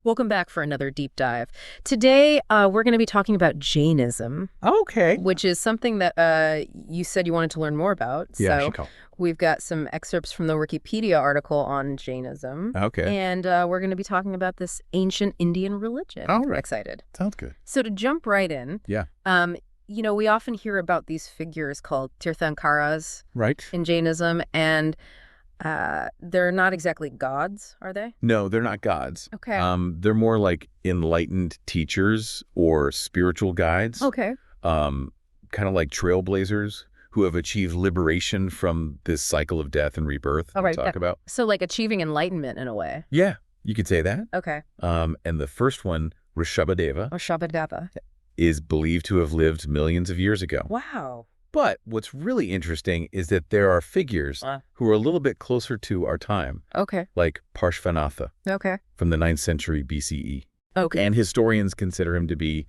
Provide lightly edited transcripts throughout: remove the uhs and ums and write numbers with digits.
Welcome back for another deep dive. Today, we're going to be talking about Jainism. Okay. Which is something that you said you wanted to learn more about. Yeah, so we've got some excerpts from the Wikipedia article on Jainism. Okay. And we're going to be talking about this ancient Indian religion. All right. Excited. Sounds good. So to jump right in, Yeah. we often hear about these figures called Tirthankaras Right. in Jainism, and they're not exactly gods, are they? No, they're not gods. Okay. They're more like enlightened teachers or spiritual guides. Okay. Kind of like trailblazers who have achieved liberation from this cycle of death and rebirth we talk about. So like achieving enlightenment in a way. Yeah, you could say that. Okay. And the first one, Rishabhadeva, Or Shabadava. is believed to have lived millions of years ago. Wow. But what's really interesting is that there are figures who are a little bit closer to our time, Okay. like Parshvanatha Okay. from the 9th century BCE. Okay. And historians consider him to be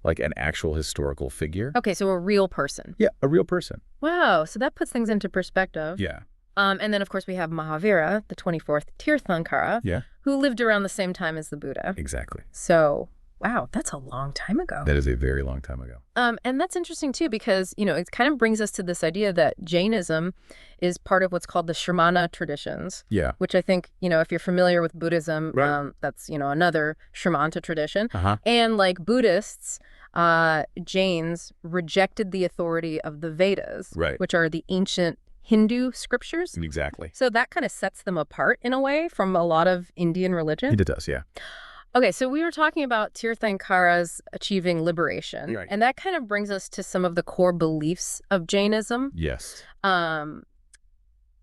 like an actual historical figure. Okay, so a real person. Yeah, a real person. Wow, so that puts things into perspective. Yeah. And then, of course, we have Mahavira, the 24th Tirthankara, Yeah. who lived around the same time as the Buddha. Exactly. So, wow, that's a long time ago. That is a very long time ago. And that's interesting, too, because, it kind of brings us to this idea that Jainism is part of what's called the Shramana traditions. Yeah. Which I think, if you're familiar with Buddhism, Right. that's, another Shramanta tradition. Uh-huh. And like Buddhists, Jains rejected the authority of the Vedas, Right. which are the ancient Hindu scriptures. Exactly. So that kind of sets them apart in a way from a lot of Indian religion. It does, yeah. Okay, so we were talking about Tirthankaras achieving liberation. Right. And that kind of brings us to some of the core beliefs of Jainism. Yes.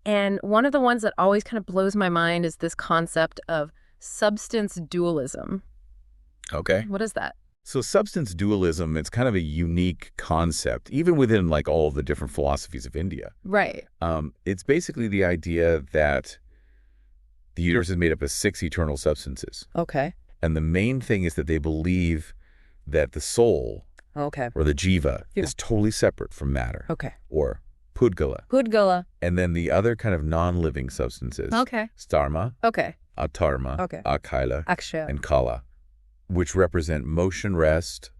And one of the ones that always kind of blows my mind is this concept of substance dualism. Okay. What is that? So substance dualism, it's kind of a unique concept, even within like all of the different philosophies of India. Right. It's basically the idea that the universe is made up of 6 eternal substances. Okay. And the main thing is that they believe that the soul, Okay. or the jiva, Yeah. is totally separate from matter, Okay. or pudgala. Pudgala. And then the other kind of non-living substances, Okay. starma, Okay. atarma, Okay. akaila, Akshay. and kala, which represent motion, rest,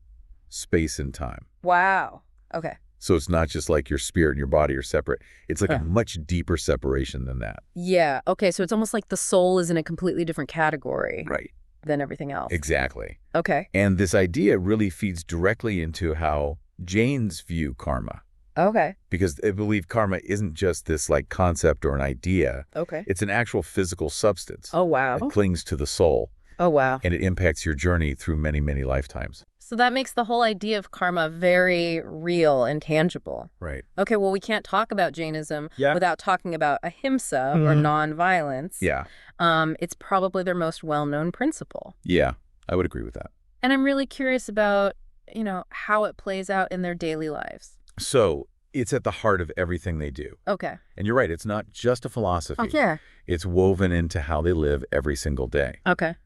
space, and time. Wow. Okay. So it's not just like your spirit and your body are separate. It's like a much deeper separation than that. Yeah. Okay. So it's almost like the soul is in a completely different category Right. than everything else. Exactly. Okay. And this idea really feeds directly into how Jains view karma, Okay. because they believe karma isn't just this like concept or an idea. Okay. It's an actual physical substance Oh, wow. that clings to the soul, Oh, wow. and it impacts your journey through many, many lifetimes. So that makes the whole idea of karma very real and tangible. Right. Okay, well, we can't talk about Jainism Yeah. without talking about ahimsa or nonviolence. Yeah. It's probably their most well-known principle. Yeah. I would agree with that. And I'm really curious about, how it plays out in their daily lives. So it's at the heart of everything they do. Okay. And you're right. It's not just a philosophy. Oh, yeah. It's woven into how they live every single day. Okay.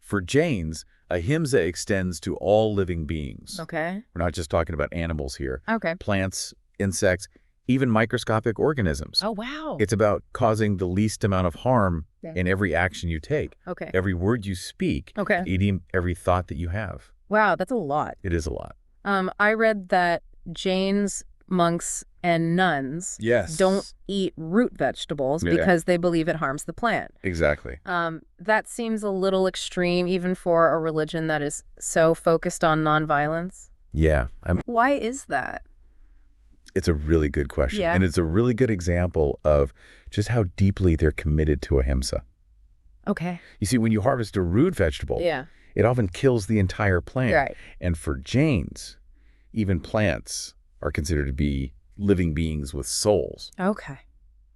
For Jains, ahimsa extends to all living beings. Okay. We're not just talking about animals here. Okay. Plants, insects, even microscopic organisms. Oh, wow. It's about causing the least amount of harm in every action you take, Okay. every word you speak, Okay. eating every thought that you have. Wow, that's a lot. It is a lot. I read that Jains, monks, and nuns Yes. don't eat root vegetables Yeah. because they believe it harms the plant. Exactly. That seems a little extreme even for a religion that is so focused on nonviolence. Yeah. Why is that? It's a really good question. Yeah. And it's a really good example of just how deeply they're committed to ahimsa. Okay. You see, when you harvest a root vegetable, Yeah. it often kills the entire plant. Right. And for Jains, even plants are considered to be living beings with souls. Okay.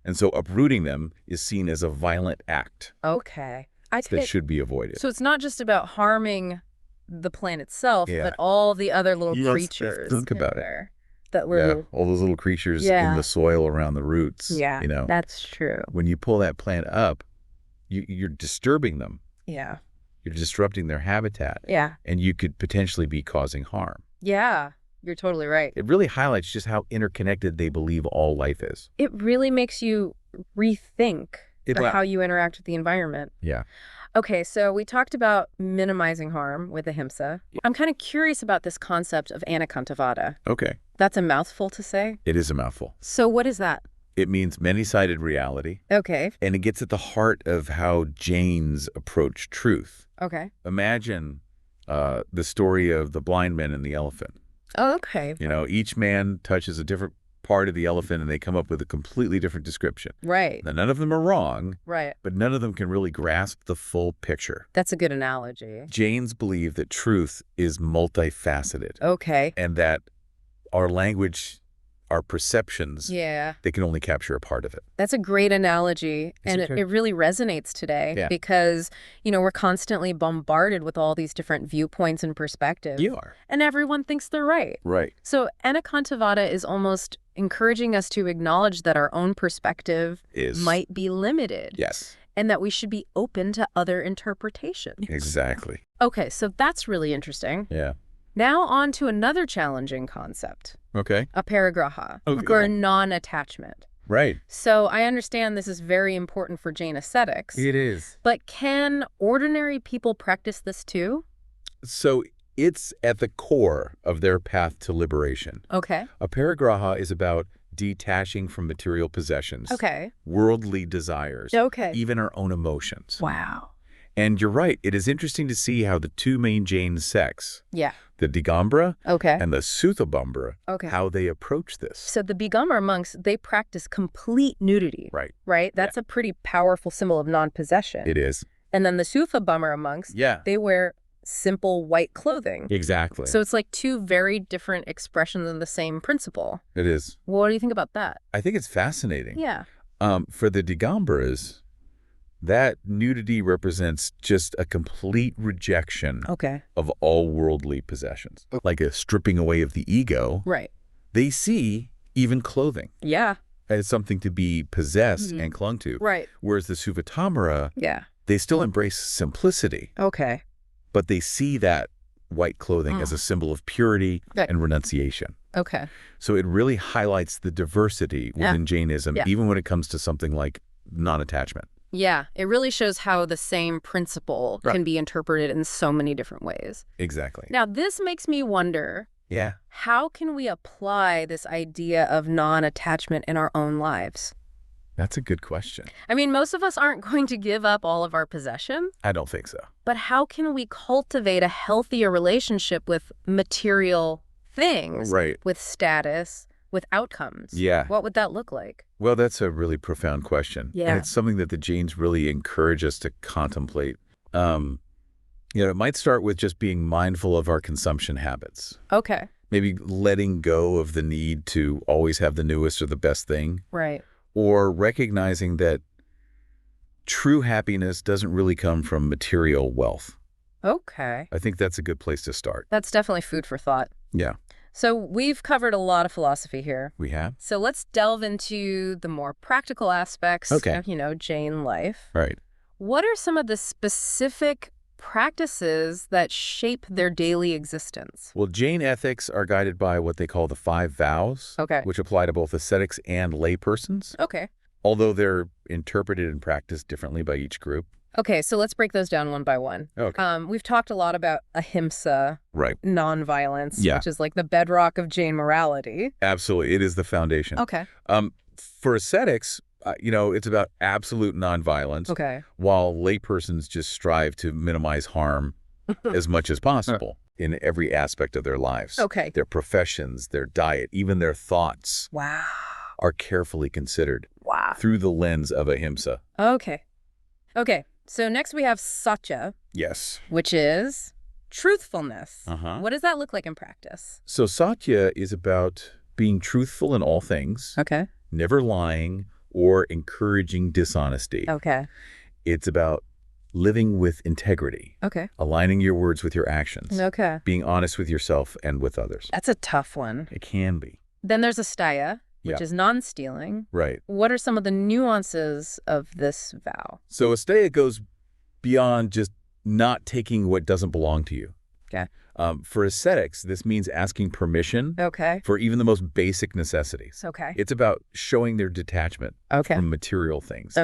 And so uprooting them is seen as a violent act Okay. that should be avoided. So it's not just about harming the plant itself, Yeah. but all the other little Yes, creatures. think about it. there that were. All those little creatures Yeah. in the soil around the roots. Yeah. That's true. When you pull that plant up, you're disturbing them. Yeah. You're disrupting their habitat. Yeah. And you could potentially be causing harm. Yeah. You're totally right. It really highlights just how interconnected they believe all life is. It really makes you rethink or how you interact with the environment. Yeah. Okay, so we talked about minimizing harm with ahimsa. I'm kind of curious about this concept of anekantavada. Okay. That's a mouthful to say. It is a mouthful. So what is that? It means many-sided reality. Okay. And it gets at the heart of how Jains approach truth. Okay. Imagine the story of the blind man and the elephant. Oh, okay. You know, each man touches a different part of the elephant and they come up with a completely different description. Right. Now, none of them are wrong, Right. but none of them can really grasp the full picture. That's a good analogy. Jains believe that truth is multifaceted. Okay. And that our language, our perceptions, Yeah. they can only capture a part of it. That's a great analogy, and it really resonates today because, we're constantly bombarded with all these different viewpoints and perspectives. You are. And everyone thinks they're right. Right. So anekantavada is almost encouraging us to acknowledge that our own perspective might be limited. Yes. And that we should be open to other interpretations. Exactly. Okay, so that's really interesting. Yeah. Now on to another challenging concept. Okay. Aparigraha, Okay. or non-attachment. Right. So I understand this is very important for Jain ascetics. It is. But can ordinary people practice this too? So it's at the core of their path to liberation. Okay. Aparigraha is about detaching from material possessions, Okay. worldly desires, Okay. even our own emotions. Wow. And you're right. It is interesting to see how the two main Jain sects, Yeah. the Digambara Okay. and the Sutabambara, Okay. how they approach this. So the Bigamar monks, they practice complete nudity. Right. Right? That's a pretty powerful symbol of non-possession. It is. And then the Suthabamara monks, they wear simple white clothing. Exactly. So it's like two very different expressions of the same principle. It is. What do you think about that? I think it's fascinating. Yeah. For the Digambaras, that nudity represents just a complete rejection of all worldly possessions. Like a stripping away of the ego. Right. They see even clothing Yeah. as something to be possessed and clung to. Right. Whereas the Suvatamara, Yeah. they still embrace simplicity, Okay. but they see that white clothing as a symbol of purity and renunciation. Okay. So it really highlights the diversity within Jainism, even when it comes to something like non-attachment. Yeah, it really shows how the same principle can be interpreted in so many different ways. Exactly. Now, this makes me wonder, how can we apply this idea of non-attachment in our own lives? That's a good question. I mean, most of us aren't going to give up all of our possessions. I don't think so. But how can we cultivate a healthier relationship with material things, with status, with outcomes? Yeah. What would that look like? Well, that's a really profound question. Yeah. And it's something that the Jains really encourage us to contemplate. It might start with just being mindful of our consumption habits. Okay. Maybe letting go of the need to always have the newest or the best thing. Right. Or recognizing that true happiness doesn't really come from material wealth. Okay. I think that's a good place to start. That's definitely food for thought. Yeah. So we've covered a lot of philosophy here. We have? So let's delve into the more practical aspects of, Jain life. Right. What are some of the specific practices that shape their daily existence? Well, Jain ethics are guided by what they call the 5 vows, which apply to both ascetics and laypersons, Okay. although they're interpreted and practiced differently by each group. Okay, so let's break those down one by one. Okay. We've talked a lot about ahimsa, Right. nonviolence, Yeah. which is like the bedrock of Jain morality. Absolutely. It is the foundation. Okay. For ascetics, it's about absolute nonviolence, Okay. while laypersons just strive to minimize harm as much as possible in every aspect of their lives. Okay. Their professions, their diet, even their thoughts Wow. are carefully considered Wow. through the lens of ahimsa. Okay. Okay. So next we have satya, Yes. which is truthfulness. Uh-huh. What does that look like in practice? So satya is about being truthful in all things, Okay. never lying or encouraging dishonesty. Okay. It's about living with integrity, Okay. aligning your words with your actions, Okay. being honest with yourself and with others. That's a tough one. It can be. Then there's astaya, which Yeah. is non-stealing. Right. What are some of the nuances of this vow? So asteya goes beyond just not taking what doesn't belong to you. Okay. For ascetics, this means asking permission for even the most basic necessities. It's about showing their detachment from material things.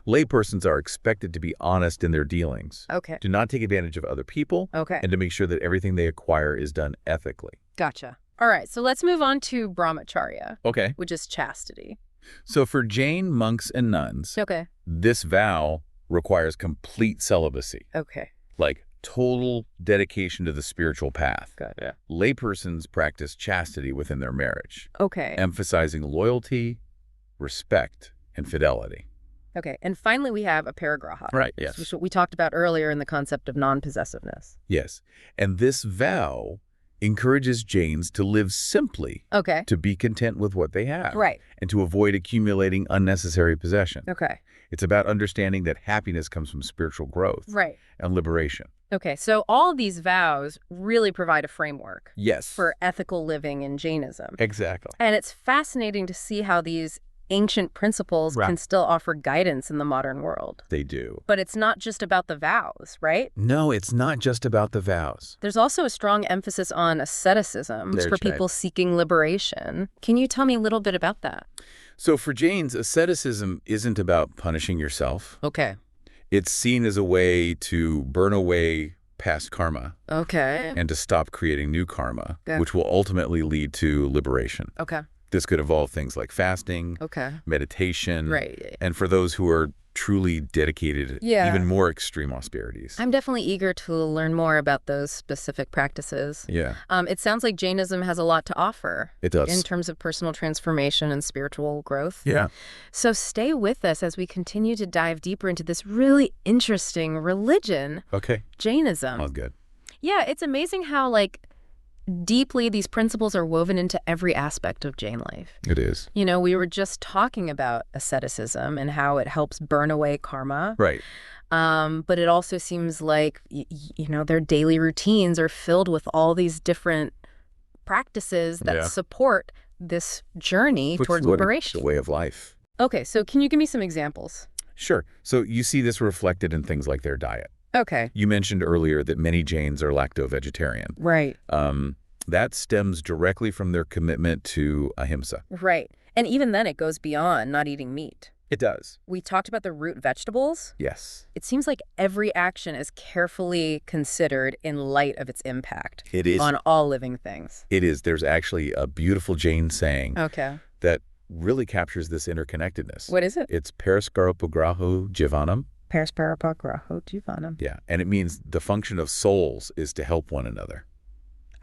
Laypersons are expected to be honest in their dealings, to not take advantage of other people, and to make sure that everything they acquire is done ethically. Gotcha. All right, so let's move on to brahmacharya, which is chastity. So for Jain monks and nuns, this vow requires complete celibacy. Like total dedication to the spiritual path. Laypersons practice chastity within their marriage. Emphasizing loyalty, respect, and fidelity. And finally we have aparigraha. Yes. Which we talked about earlier in the concept of non-possessiveness. Yes. And this vow encourages Jains to live simply, to be content with what they have, and to avoid accumulating unnecessary possession. It's about understanding that happiness comes from spiritual growth and liberation. So all of these vows really provide a framework for ethical living in Jainism. Exactly. And it's fascinating to see how these ancient principles can still offer guidance in the modern world. They do. But it's not just about the vows, right? No, it's not just about the vows. There's also a strong emphasis on asceticism for people seeking liberation. Can you tell me a little bit about that? So for Jains, asceticism isn't about punishing yourself. It's seen as a way to burn away past karma. And to stop creating new karma, which will ultimately lead to liberation. This could involve things like fasting, meditation, and for those who are truly dedicated, even more extreme austerities. I'm definitely eager to learn more about those specific practices. It sounds like Jainism has a lot to offer. It does. In terms of personal transformation and spiritual growth. So stay with us as we continue to dive deeper into this really interesting religion, Jainism. Sounds good. Yeah, it's amazing how, deeply these principles are woven into every aspect of Jain life. It is. You know, we were just talking about asceticism and how it helps burn away karma. But it also seems like, their daily routines are filled with all these different practices that support this journey towards liberation. It's a way of life. So can you give me some examples? Sure. So you see this reflected in things like their diet. You mentioned earlier that many Jains are lacto-vegetarian. That stems directly from their commitment to ahimsa. And even then it goes beyond not eating meat. It does. We talked about the root vegetables. Yes. It seems like every action is carefully considered in light of its impact on all living things. It is. There's actually a beautiful Jain saying that really captures this interconnectedness. What is it? It's Paraskarapagraho Jivanam. Paraskarapagraho Jivanam. Yeah, and it means the function of souls is to help one another.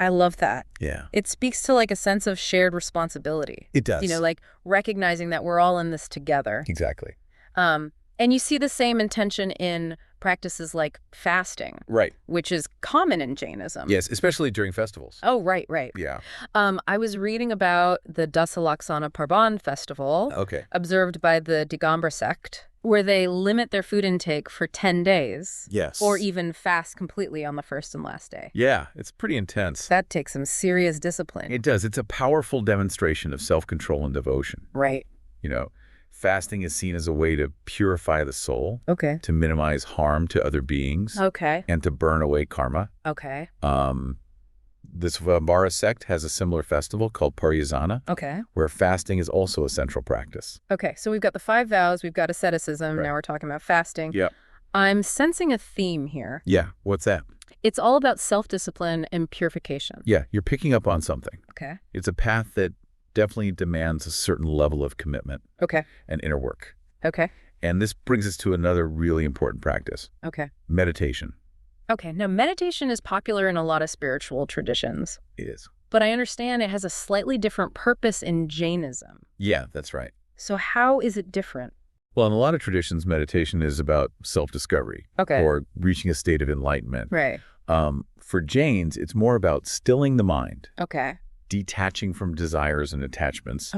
I love that. Yeah. It speaks to a sense of shared responsibility. It does. Recognizing that we're all in this together. Exactly. And you see the same intention in practices like fasting. Which is common in Jainism. Yes, especially during festivals. Oh, right. Yeah. I was reading about the Dasalaksana Parban festival observed by the Digambra sect, where they limit their food intake for 10 days. Or even fast completely on the first and last day. Yeah, it's pretty intense. That takes some serious discipline. It does. It's a powerful demonstration of self-control and devotion. Fasting is seen as a way to purify the soul, to minimize harm to other beings, and to burn away karma. This Vambara sect has a similar festival called Paryasana, where fasting is also a central practice. So we've got the 5 vows, we've got asceticism, now we're talking about fasting. I'm sensing a theme here. Yeah, what's that? It's all about self-discipline and purification. Yeah, you're picking up on something. It's a path that definitely demands a certain level of commitment and inner work. And this brings us to another really important practice. Meditation. Now meditation is popular in a lot of spiritual traditions. It is. But I understand it has a slightly different purpose in Jainism. Yeah, that's right. So how is it different? Well, in a lot of traditions, meditation is about self-discovery or reaching a state of enlightenment. For Jains, it's more about stilling the mind. Detaching from desires and attachments.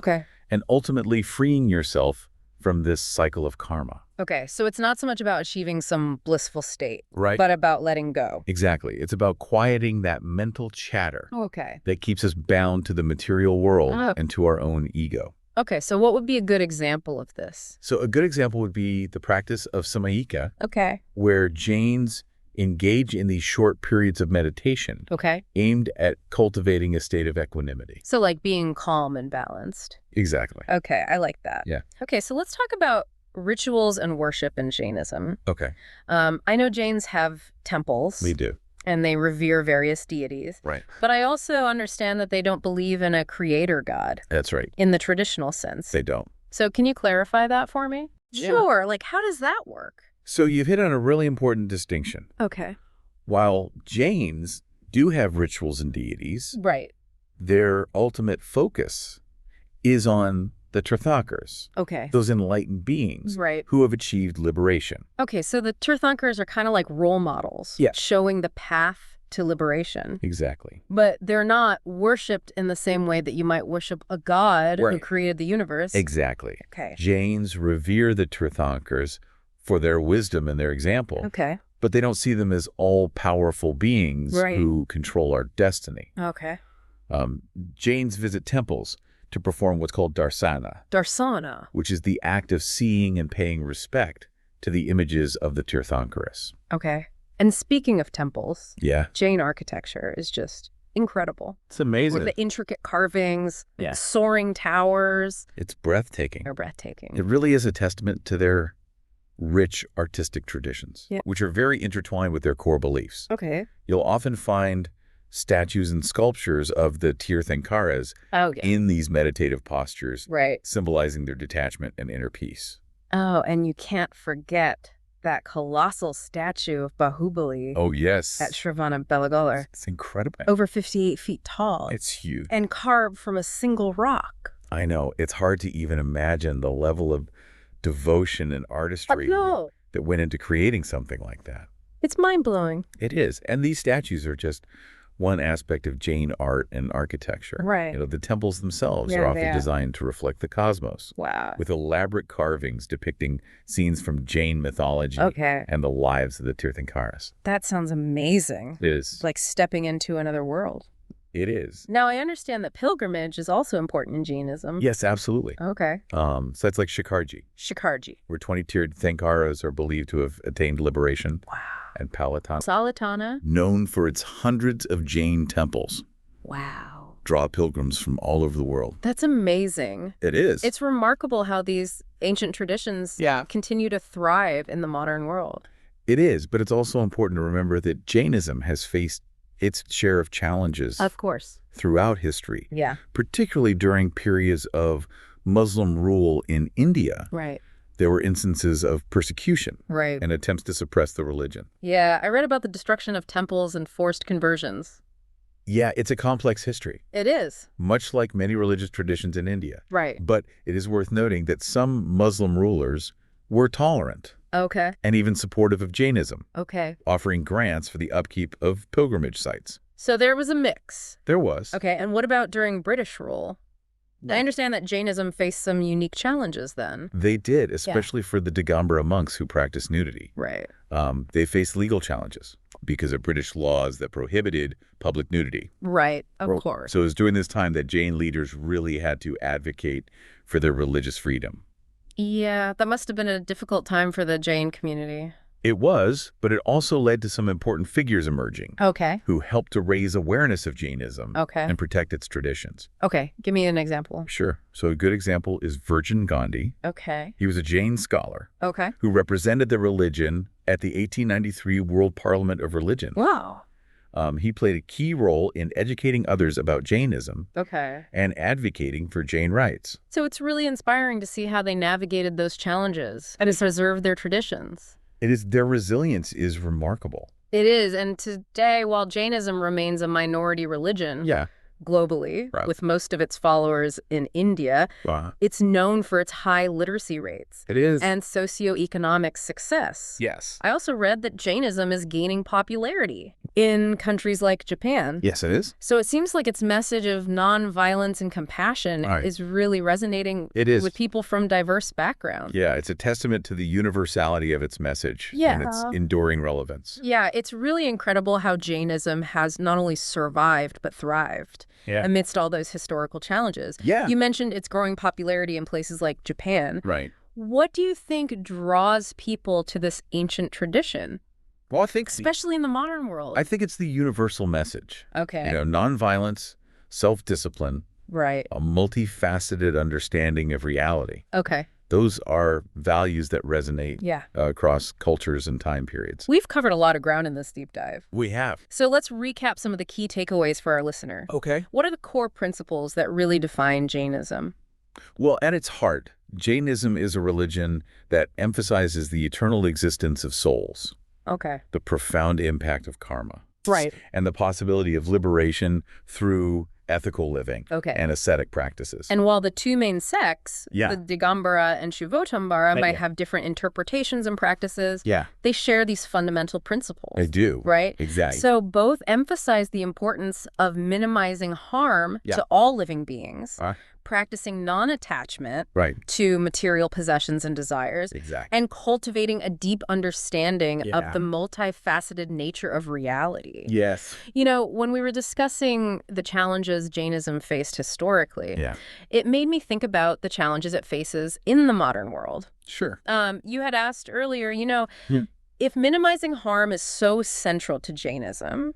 And ultimately freeing yourself from this cycle of karma. So it's not so much about achieving some blissful state, but about letting go. Exactly. It's about quieting that mental chatter that keeps us bound to the material world and to our own ego. So what would be a good example of this? So a good example would be the practice of samayika, where Jains engage in these short periods of meditation aimed at cultivating a state of equanimity. So like being calm and balanced. Exactly. Okay, I like that. Yeah. Okay, so let's talk about rituals and worship in Jainism. Okay. I know Jains have temples. We do. And they revere various deities. Right. But I also understand that they don't believe in a creator god. That's right. In the traditional sense. They don't. So can you clarify that for me? Yeah. Sure. Like, how does that work? So you've hit on a really important distinction. Okay. While Jains do have rituals and deities, right, their ultimate focus is on the Tirthankars, those enlightened beings who have achieved liberation. Okay, so the Tirthankars are kind of like role models, showing the path to liberation. Exactly. But they're not worshipped in the same way that you might worship a god who created the universe. Exactly. Okay. Jains revere the Tirthankars for their wisdom and their example. Okay. But they don't see them as all-powerful beings who control our destiny. Okay. Jains visit temples to perform what's called darsana. Darsana. Which is the act of seeing and paying respect to the images of the Tirthankaras. Okay. And speaking of temples, yeah, Jain architecture is just incredible. It's amazing. With the intricate carvings, soaring towers. It's breathtaking. They're breathtaking. It really is a testament to their rich artistic traditions, which are very intertwined with their core beliefs. Okay. You'll often find statues and sculptures of the Tirthankaras in these meditative postures, symbolizing their detachment and inner peace. Oh, and you can't forget that colossal statue of Bahubali. Oh, yes. At Shravanabelagola. It's incredible. Over 58 feet tall. It's huge. And carved from a single rock. I know. It's hard to even imagine the level of devotion and artistry that went into creating something like that. It's mind-blowing. It is. And these statues are just one aspect of Jain art and architecture. Right. You know, the temples themselves are often designed to reflect the cosmos. Wow. With elaborate carvings depicting scenes from Jain mythology and the lives of the Tirthankaras. That sounds amazing. It is. It's like stepping into another world. It is. Now, I understand that pilgrimage is also important in Jainism. Yes, absolutely. Okay. So that's like Shikarji. Shikarji. Where 20 Tirthankaras are believed to have attained liberation. Wow. And Palatana. Salatana. Known for its hundreds of Jain temples. Wow. Draw pilgrims from all over the world. That's amazing. It is. It's remarkable how these ancient traditions continue to thrive in the modern world. It is, but it's also important to remember that Jainism has faced its share of challenges. Of course. Throughout history. Yeah. Particularly during periods of Muslim rule in India. Right. There were instances of persecution and attempts to suppress the religion. Yeah, I read about the destruction of temples and forced conversions. Yeah, it's a complex history. It is. Much like many religious traditions in India. Right. But it is worth noting that some Muslim rulers were tolerant. Okay. And even supportive of Jainism. Okay. Offering grants for the upkeep of pilgrimage sites. So there was a mix. There was. Okay, and what about during British rule? I understand that Jainism faced some unique challenges then. They did, especially for the Digambara monks who practiced nudity. Right. They faced legal challenges because of British laws that prohibited public nudity. Right, of course. So it was during this time that Jain leaders really had to advocate for their religious freedom. Yeah, that must have been a difficult time for the Jain community. It was, but it also led to some important figures emerging. Okay. Who helped to raise awareness of Jainism and protect its traditions. Okay, give me an example. Sure. So a good example is Virgin Gandhi. Okay. He was a Jain scholar. Okay. Who represented the religion at the 1893 World Parliament of Religion. Wow. He played a key role in educating others about Jainism. Okay. And advocating for Jain rights. So it's really inspiring to see how they navigated those challenges and preserved their traditions. It is. Their resilience is remarkable. It is. And today, while Jainism remains a minority religion globally, with most of its followers in India, it's known for its high literacy rates. It is. And socioeconomic success. Yes. I also read that Jainism is gaining popularity in countries like Japan. Yes, it is. So it seems like its message of nonviolence and compassion is really resonating with people from diverse backgrounds. Yeah, it's a testament to the universality of its message and its enduring relevance. Yeah, it's really incredible how Jainism has not only survived, but thrived amidst all those historical challenges. Yeah. You mentioned its growing popularity in places like Japan. Right. What do you think draws people to this ancient tradition? Well, I think especially in the modern world. I think it's the universal message. Okay. Nonviolence, self-discipline, right, a multifaceted understanding of reality. Okay. Those are values that resonate Yeah. Across cultures and time periods. We've covered a lot of ground in this deep dive. We have. So let's recap some of the key takeaways for our listener. Okay. What are the core principles that really define Jainism? Well, at its heart, Jainism is a religion that emphasizes the eternal existence of souls. Okay. The profound impact of karma. Right. And the possibility of liberation through ethical living and ascetic practices. And while the two main sects, the Digambara and Shivotambara, might have different interpretations and practices, they share these fundamental principles. They do. Right? Exactly. So both emphasize the importance of minimizing harm to all living beings, practicing non-attachment to material possessions and desires, and cultivating a deep understanding of the multifaceted nature of reality. Yes. When we were discussing the challenges Jainism faced historically, it made me think about the challenges it faces in the modern world. Sure. You had asked earlier, if minimizing harm is so central to Jainism,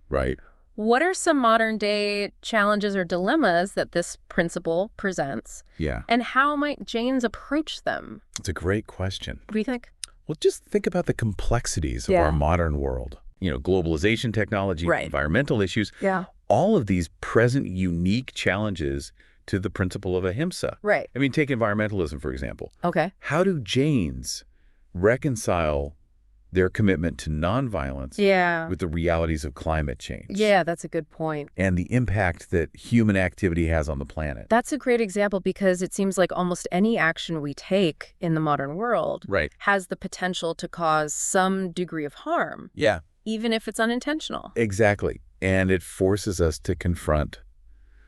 what are some modern-day challenges or dilemmas that this principle presents? And how might Jains approach them? It's a great question. What do you think? Well, just think about the complexities of our modern world. Globalization, technology, environmental issues. All of these present unique challenges to the principle of ahimsa. Right. I mean, take environmentalism, for example. Okay. How do Jains reconcile their commitment to nonviolence with the realities of climate change? Yeah, that's a good point. And the impact that human activity has on the planet. That's a great example because it seems like almost any action we take in the modern world has the potential to cause some degree of harm. Yeah. Even if it's unintentional. Exactly. And it forces us to confront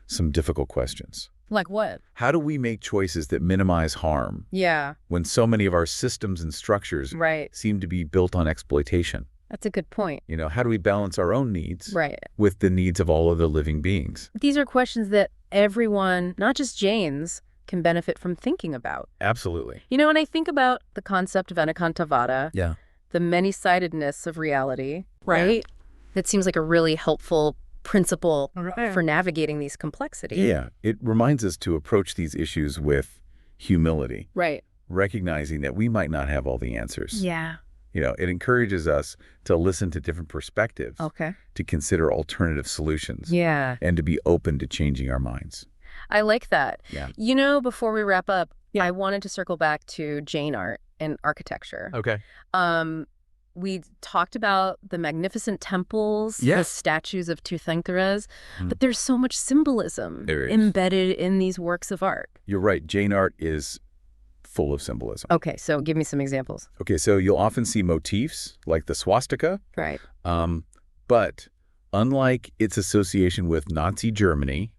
some difficult questions. Like what? How do we make choices that minimize harm? When so many of our systems and structures seem to be built on exploitation? That's a good point. How do we balance our own needs with the needs of all other living beings? These are questions that everyone, not just Jains, can benefit from thinking about. Absolutely. When I think about the concept of Anekantavada, the many-sidedness of reality, that seems like a really helpful principle for navigating these complexities. Yeah, it reminds us to approach these issues with humility. Recognizing that we might not have all the answers. It encourages us to listen to different perspectives. To consider alternative solutions. And to be open to changing our minds. I like that. Before we wrap up, I wanted to circle back to Jain art and architecture. We talked about the magnificent temples, the statues of Tirthankaras, but there's so much symbolism embedded in these works of art. You're right. Jain art is full of symbolism. Okay, so give me some examples. Okay, so you'll often see motifs like the swastika. But unlike its association with Nazi Germany,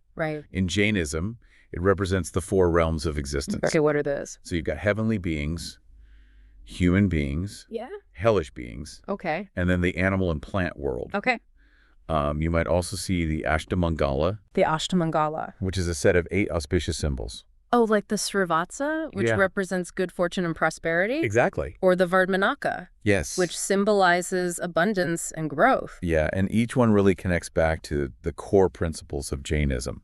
in Jainism, it represents the four realms of existence. Okay, what are those? So you've got heavenly beings, human beings, hellish beings, and then the animal and plant world. You might also see the Ashtamangala. The Ashtamangala. Which is a set of 8 auspicious symbols. Oh, like the Srivatsa, which represents good fortune and prosperity? Exactly. Or the Vardmanaka. Yes. Which symbolizes abundance and growth. Yeah, and each one really connects back to the core principles of Jainism.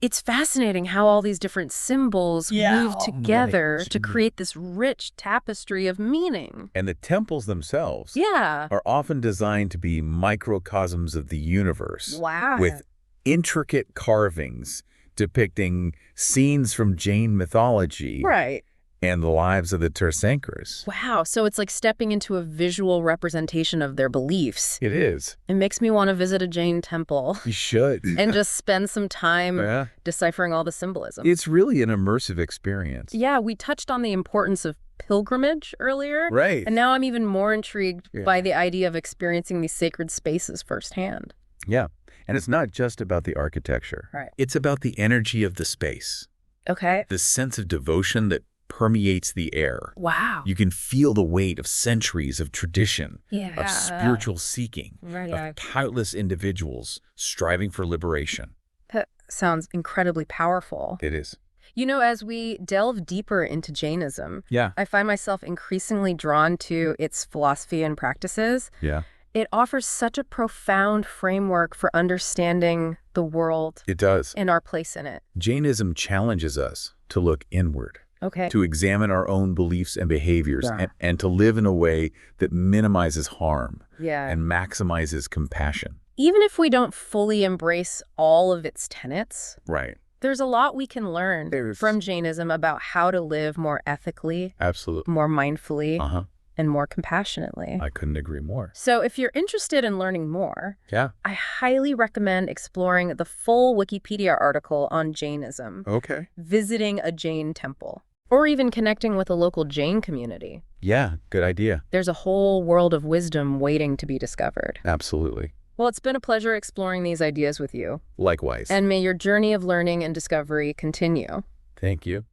It's fascinating how all these different symbols move together to create this rich tapestry of meaning. And the temples themselves are often designed to be microcosms of the universe. Wow. With intricate carvings depicting scenes from Jain mythology and the lives of the Tirthankaras. Wow, so it's like stepping into a visual representation of their beliefs. It is. It makes me want to visit a Jain temple. You should. And just spend some time deciphering all the symbolism. It's really an immersive experience. Yeah, we touched on the importance of pilgrimage earlier. And now I'm even more intrigued by the idea of experiencing these sacred spaces firsthand. Yeah, and it's not just about the architecture. It's about the energy of the space. The sense of devotion that permeates the air. Wow. You can feel the weight of centuries of tradition, of spiritual seeking, of countless individuals striving for liberation. That sounds incredibly powerful. It is. As we delve deeper into Jainism, I find myself increasingly drawn to its philosophy and practices. It offers such a profound framework for understanding the world. It does. And our place in it. Jainism challenges us to look inward. Okay. To examine our own beliefs and behaviors, and to live in a way that minimizes harm and maximizes compassion. Even if we don't fully embrace all of its tenets, right, there's a lot we can learn from Jainism about how to live more ethically, absolutely, more mindfully, and more compassionately. I couldn't agree more. So if you're interested in learning more, I highly recommend exploring the full Wikipedia article on Jainism. Okay. Visiting a Jain temple. Or even connecting with a local Jain community. Yeah, good idea. There's a whole world of wisdom waiting to be discovered. Absolutely. Well, it's been a pleasure exploring these ideas with you. Likewise. And may your journey of learning and discovery continue. Thank you.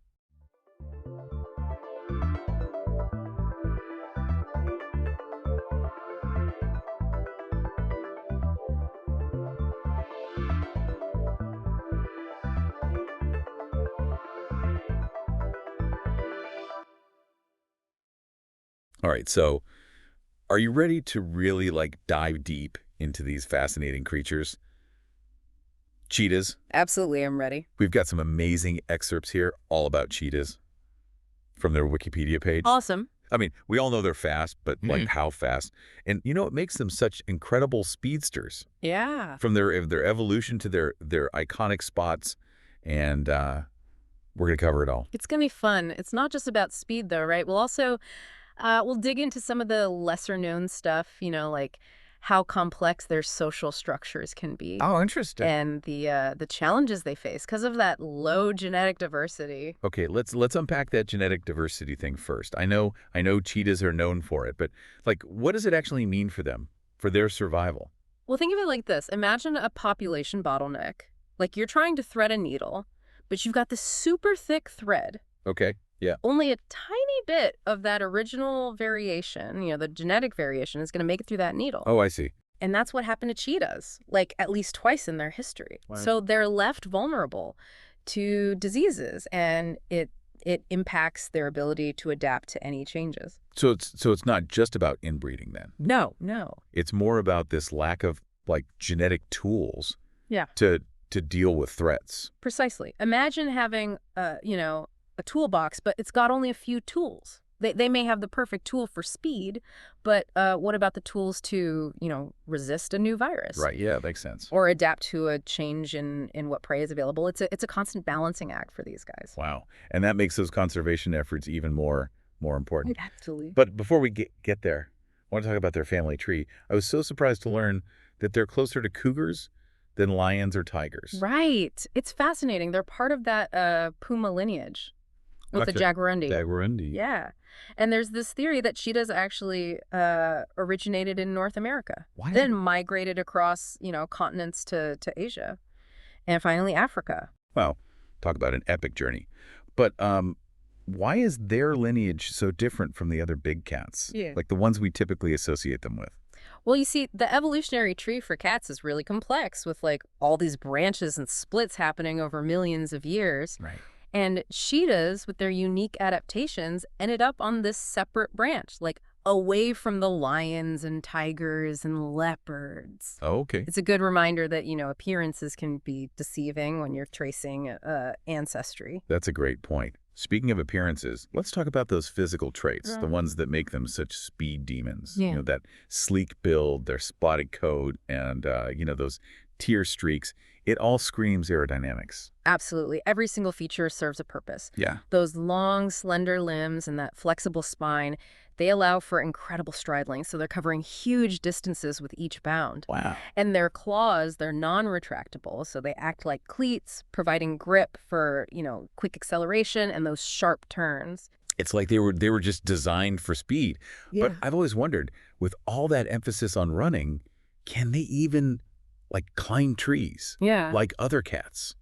All right, so are you ready to really dive deep into these fascinating creatures? Cheetahs. Absolutely, I'm ready. We've got some amazing excerpts here all about cheetahs from their Wikipedia page. Awesome. I mean, we all know they're fast, but how fast? And it makes them such incredible speedsters. Yeah. From their evolution to their iconic spots, and we're going to cover it all. It's going to be fun. It's not just about speed, though, right? We'll also we'll dig into some of the lesser-known stuff, like how complex their social structures can be. Oh, interesting. And the challenges they face because of that low genetic diversity. Okay, let's unpack that genetic diversity thing first. I know cheetahs are known for it, but what does it actually mean for them, for their survival? Well, think of it like this. Imagine a population bottleneck. You're trying to thread a needle, but you've got this super thick thread. Okay. Yeah. Only a tiny bit of that original variation, the genetic variation, is going to make it through that needle. Oh, I see. And that's what happened to cheetahs, at least twice in their history. Wow. So they're left vulnerable to diseases, and it impacts their ability to adapt to any changes. So it's not just about inbreeding then? No. It's more about this lack of, genetic tools to deal with threats. Precisely. Imagine having, a toolbox, but it's got only a few tools. They may have the perfect tool for speed, but what about the tools to, resist a new virus? Right, yeah, makes sense. Or adapt to a change in what prey is available. It's a constant balancing act for these guys. Wow. And that makes those conservation efforts even more important. Absolutely. But before we get there, I want to talk about their family tree. I was so surprised to learn that they're closer to cougars than lions or tigers. Right. It's fascinating. They're part of that puma lineage. With the jaguarundi. Jaguarundi. Yeah. And there's this theory that cheetahs actually originated in North America. What? Then migrated across, continents to Asia. And finally Africa. Wow. Talk about an epic journey. But why is their lineage so different from the other big cats? Yeah. The ones we typically associate them with? Well, you see, the evolutionary tree for cats is really complex with all these branches and splits happening over millions of years. Right. And cheetahs, with their unique adaptations, ended up on this separate branch, away from the lions and tigers and leopards. Oh, okay. It's a good reminder that, appearances can be deceiving when you're tracing ancestry. That's a great point. Speaking of appearances, let's talk about those physical traits, the ones that make them such speed demons. Yeah. That sleek build, their spotted coat, and, those tear streaks. It all screams aerodynamics. Absolutely. Every single feature serves a purpose. Yeah. Those long, slender limbs and that flexible spine, they allow for incredible stride lengths, so they're covering huge distances with each bound. Wow. And their claws, they're non-retractable, so they act like cleats, providing grip for, quick acceleration and those sharp turns. It's like they were just designed for speed. Yeah. But I've always wondered, with all that emphasis on running, can they even climb trees? Yeah. Like other cats?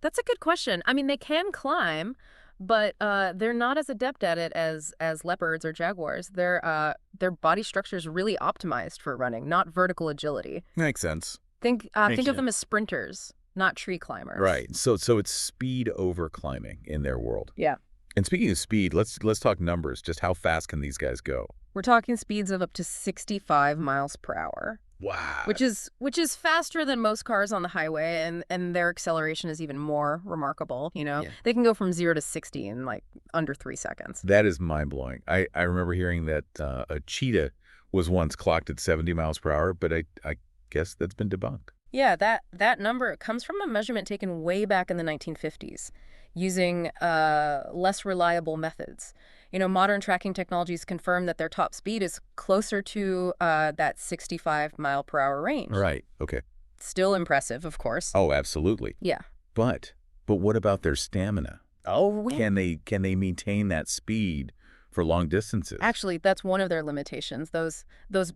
That's a good question. I mean, they can climb, but they're not as adept at it as leopards or jaguars. Their body structure is really optimized for running, not vertical agility. Makes sense. Think of them as sprinters, not tree climbers. Right. So it's speed over climbing in their world. Yeah. And speaking of speed, let's talk numbers. Just how fast can these guys go? We're talking speeds of up to 65 miles per hour. Wow. Which is faster than most cars on the highway, and their acceleration is even more remarkable, Yeah. They can go from 0 to 60 in like under 3 seconds. That is mind-blowing. I remember hearing that a cheetah was once clocked at 70 miles per hour, but I guess that's been debunked. Yeah, that number comes from a measurement taken way back in the 1950s using less reliable methods. Modern tracking technologies confirm that their top speed is closer to that 65 mile per hour range. Right. Okay. Still impressive, of course. Oh, absolutely. Yeah. But what about their stamina? Oh, yeah. Can they maintain that speed for long distances? Actually, that's one of their limitations. Those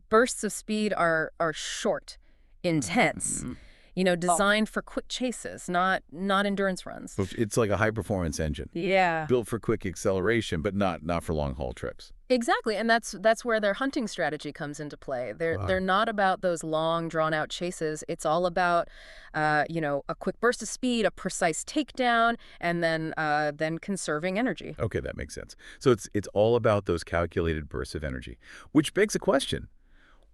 bursts of speed are short, intense. Designed for quick chases, not endurance runs. So it's like a high-performance engine. Yeah. Built for quick acceleration, but not for long-haul trips. Exactly, and that's where their hunting strategy comes into play. They're not about those long, drawn-out chases. It's all about, a quick burst of speed, a precise takedown, and then conserving energy. Okay, that makes sense. So it's all about those calculated bursts of energy, which begs a question.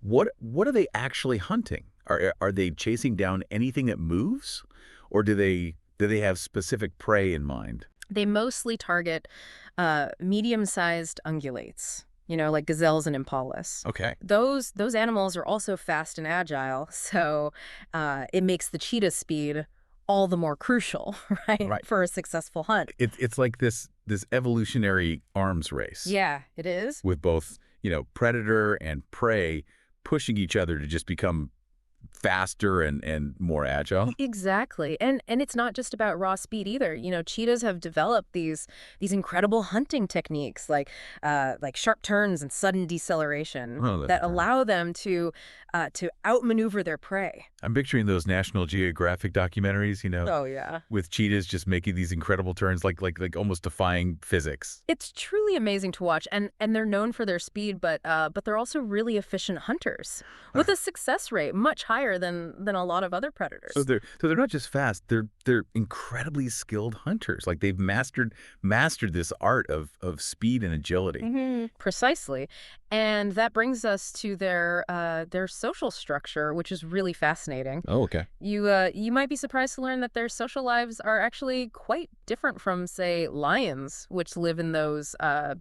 What are they actually hunting? Are they chasing down anything that moves, or do they have specific prey in mind? They mostly target medium-sized ungulates, like gazelles and impalas. Okay. Those animals are also fast and agile, so it makes the cheetah speed all the more crucial, right? For a successful hunt. It's like this evolutionary arms race. Yeah, it is. With both, predator and prey pushing each other to just become faster and more agile. Exactly. And it's not just about raw speed either. Cheetahs have developed these incredible hunting techniques like sharp turns and sudden deceleration that allow them to outmaneuver their prey. I'm picturing those National Geographic documentaries, Oh, yeah. with cheetahs just making these incredible turns like almost defying physics. It's truly amazing to watch, and they're known for their speed, but they're also really efficient hunters with a success rate much higher than a lot of other predators. So they're not just fast, they're incredibly skilled hunters. Like they've mastered this art of speed and agility. Mm-hmm. Precisely. And that brings us to their social structure, which is really fascinating. Oh, okay. You might be surprised to learn that their social lives are actually quite different from, say, lions, which live in those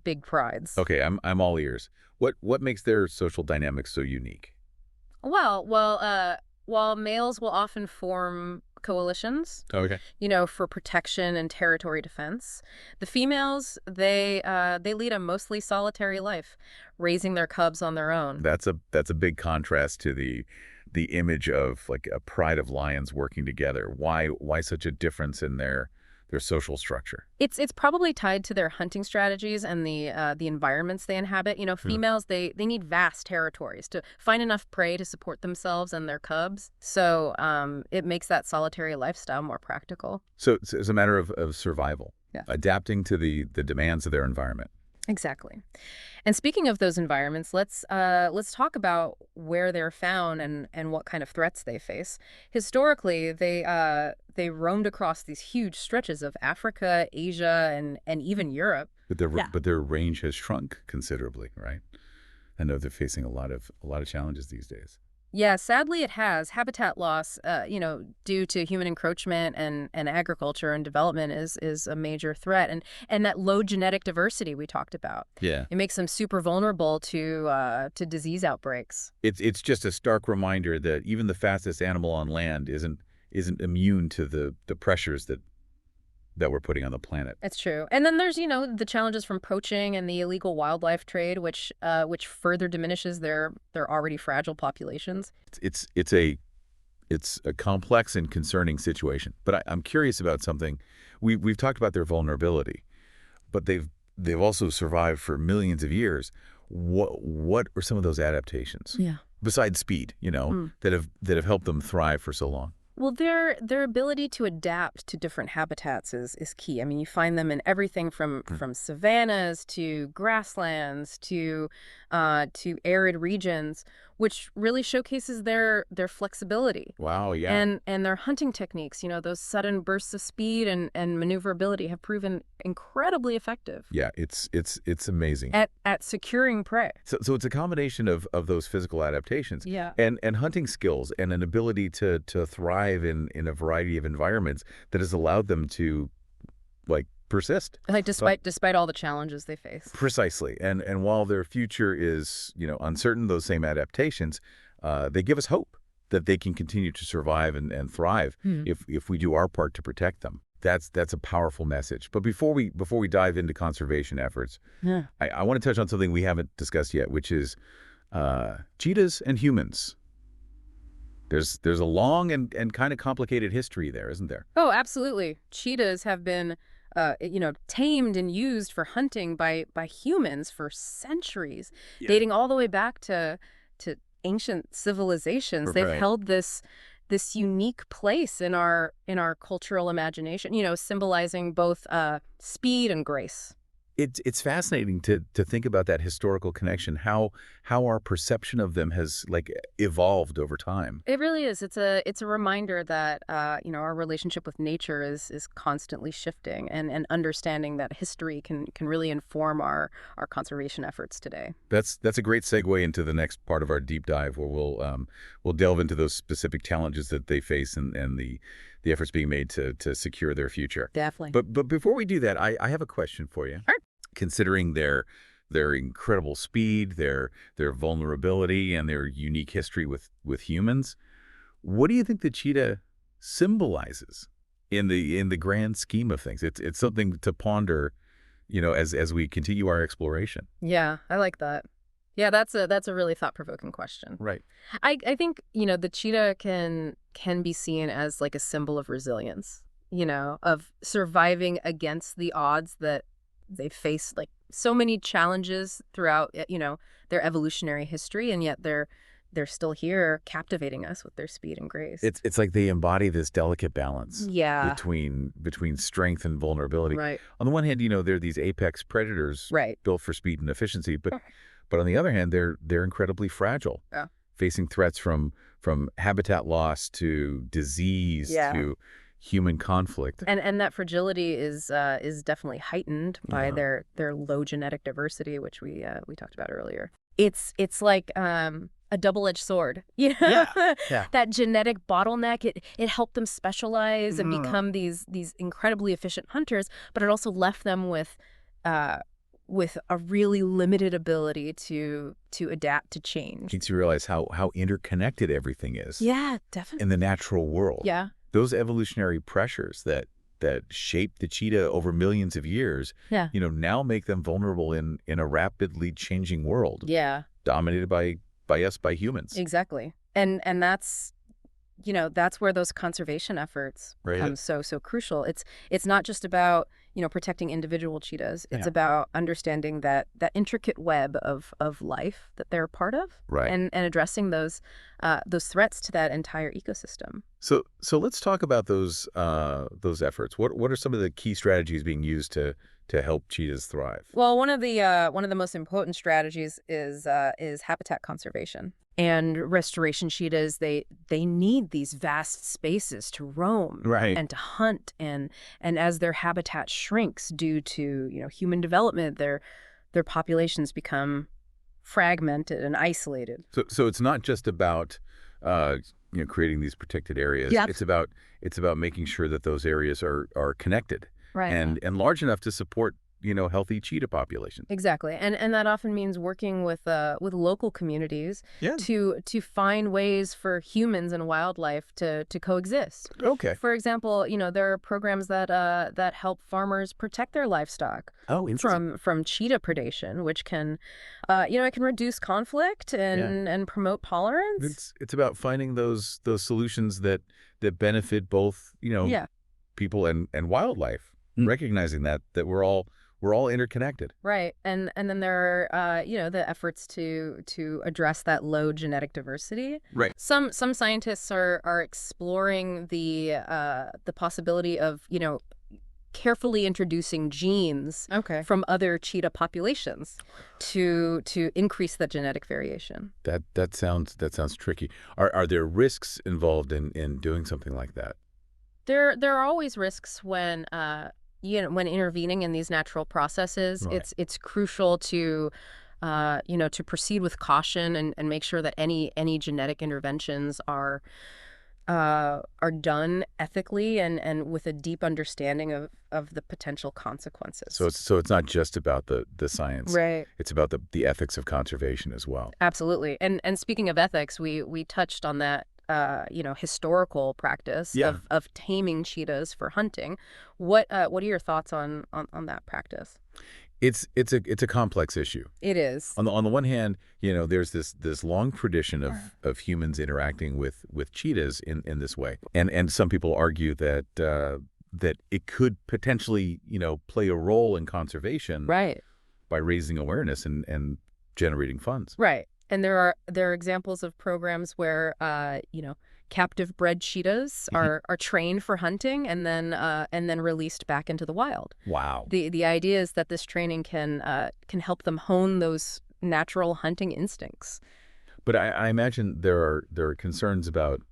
big prides. Okay, I'm all ears. What makes their social dynamics so unique? Well, while males will often form coalitions, okay, for protection and territory defense, the females, they lead a mostly solitary life, raising their cubs on their own. That's a big contrast to the image of like a pride of lions working together. Why such a difference in their social structure? It's probably tied to their hunting strategies and the environments they inhabit. Females, they need vast territories to find enough prey to support themselves and their cubs. So it makes that solitary lifestyle more practical. So it's a matter of survival, adapting to the demands of their environment. Exactly. And speaking of those environments, let's talk about where they're found and what kind of threats they face. Historically, they roamed across these huge stretches of Africa, Asia, and even Europe. But their range has shrunk considerably, right? I know they're facing a lot of challenges these days. Yeah, sadly it has. Habitat loss, due to human encroachment and agriculture and development is a major threat. And that low genetic diversity we talked about. Yeah. It makes them super vulnerable to disease outbreaks. It's just a stark reminder that even the fastest animal on land isn't immune to the pressures that we're putting on the planet. It's true. And then there's, the challenges from poaching and the illegal wildlife trade, which further diminishes their already fragile populations. It's a complex and concerning situation. But I'm curious about something. We've talked about their vulnerability, but they've also survived for millions of years. What are some of those adaptations? Yeah. Besides speed, that have helped them thrive for so long? Well, their ability to adapt to different habitats is key. I mean, you find them in everything from savannas to grasslands to arid regions, which really showcases their flexibility. Wow, yeah. And their hunting techniques, those sudden bursts of speed and maneuverability have proven incredibly effective. Yeah, it's amazing. At securing prey. So it's a combination of those physical adaptations, Yeah. and hunting skills and an ability to thrive in a variety of environments that has allowed them to persist. Like despite all the challenges they face. Precisely. And while their future is, uncertain, those same adaptations, they give us hope that they can continue to survive and thrive if we do our part to protect them. That's a powerful message. But before we dive into conservation efforts, I want to touch on something we haven't discussed yet, which is cheetahs and humans. There's a long and kind of complicated history there, isn't there? Oh, absolutely. Cheetahs have been tamed and used for hunting by humans for centuries, dating all the way back to ancient civilizations. Right. They've held this unique place in our cultural imagination, symbolizing both speed and grace. It's fascinating to think about that historical connection, how our perception of them has evolved over time. It really is. It's a reminder that our relationship with nature is constantly shifting, and understanding that history can really inform our conservation efforts today. That's a great segue into the next part of our deep dive, where we'll delve into those specific challenges that they face and the efforts being made to secure their future. Definitely. But before we do that, I have a question for you. Sure. Considering their incredible speed, their vulnerability, and their unique history with humans, what do you think the cheetah symbolizes in the grand scheme of things? It's something to ponder, as we continue our exploration. Yeah, I like that. Yeah, that's a really thought-provoking question. Right. I think, the cheetah can be seen as like a symbol of resilience, of surviving against the odds that they face, so many challenges throughout, their evolutionary history, and yet they're still here captivating us with their speed and grace. It's like they embody this delicate balance between strength and vulnerability. Right. On the one hand, they're these apex predators built for speed and efficiency, but on the other hand, they're incredibly fragile, facing threats from habitat loss to disease to human conflict. And that fragility is definitely heightened by their low genetic diversity, which we talked about earlier. It's like a double-edged sword. That genetic bottleneck, it helped them specialize and become these incredibly efficient hunters, but it also left them with a really limited ability to adapt to change. Makes you realize how interconnected everything is. Yeah, definitely. In the natural world. Yeah. Those evolutionary pressures that shaped the cheetah over millions of years, now make them vulnerable in a rapidly changing world. Yeah. Dominated by humans. Exactly. And that's where those conservation efforts become so crucial. It's not just about, protecting individual cheetahs. It's about understanding that intricate web of life that they're a part of, and addressing those threats to that entire ecosystem. So let's talk about those efforts. What are some of the key strategies being used to help cheetahs thrive? Well, one of the most important strategies is habitat conservation. And restoration cheetahs, they need these vast spaces to roam and to hunt, and as their habitat shrinks due to human development, their populations become fragmented and isolated. So it's not just about creating these protected areas. Yep. It's about making sure that those areas are connected and large enough to support healthy cheetah populations. Exactly. And that often means working with local communities to find ways for humans and wildlife to coexist. Okay. For example, there are programs that help farmers protect their livestock from cheetah predation, which can it can reduce conflict and promote tolerance. It's about finding those solutions that benefit both people and wildlife, recognizing that we're all We're all interconnected. Right. And then there are, the efforts to address that low genetic diversity. Right. Some scientists are exploring the possibility of, carefully introducing genes from other cheetah populations to increase the genetic variation. That sounds tricky. Are there risks involved in doing something like that? There are always risks when when intervening in these natural processes. Right. It's crucial to to proceed with caution and make sure that any genetic interventions are done ethically and with a deep understanding of the potential consequences. So it's not just about the science. Right. It's about the ethics of conservation as well. Absolutely. And speaking of ethics, we touched on that historical practice of taming cheetahs for hunting. What are your thoughts on that practice? It's a complex issue. It is. On the one hand, there's this long tradition of humans interacting with cheetahs in this way, and some people argue that it could potentially play a role in conservation, right, by raising awareness and generating funds. Right. And there are examples of programs where captive bred cheetahs are trained for hunting and then released back into the wild. Wow. The idea is that this training can help them hone those natural hunting instincts. But I imagine there are concerns about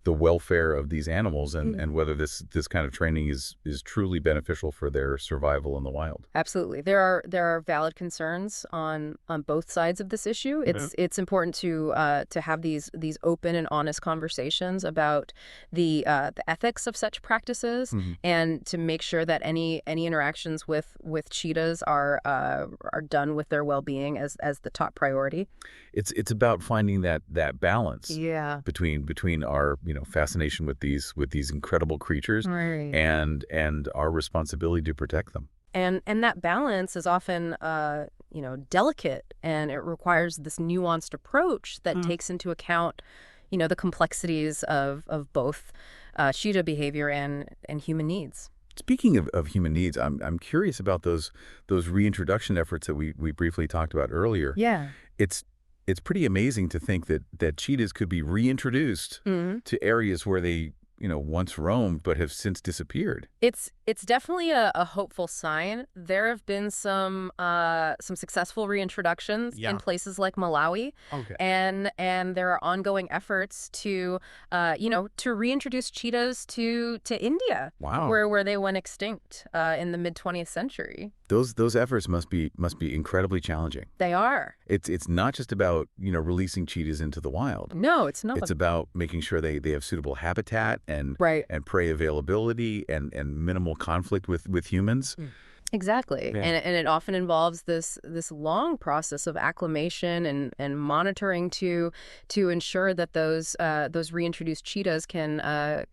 the welfare of these animals and whether this kind of training is truly beneficial for their survival in the wild. Absolutely. There are valid concerns on both sides of this issue. It's important to have these open and honest conversations about the ethics of such practices and to make sure that any interactions with cheetahs are done with their well-being as the top priority. It's about finding that balance between our fascination with these incredible creatures and our responsibility to protect them. And that balance is often delicate, and it requires this nuanced approach that takes into account the complexities of both cheetah behavior and human needs. Speaking of human needs, I'm curious about those reintroduction efforts that we briefly talked about earlier. Yeah. It's pretty amazing to think that cheetahs could be reintroduced to areas where they once roamed but have since disappeared. It's definitely a hopeful sign. There have been some successful reintroductions in places like Malawi, and there are ongoing efforts to reintroduce cheetahs to India, where they went extinct in the mid-20th century. Those efforts must be incredibly challenging. They are. It's not just about releasing cheetahs into the wild. No, it's not. It's about making sure they have suitable habitat and prey availability and minimal conflict with humans. Exactly. Yeah. And it often involves this long process of acclimation and monitoring to ensure that those reintroduced cheetahs can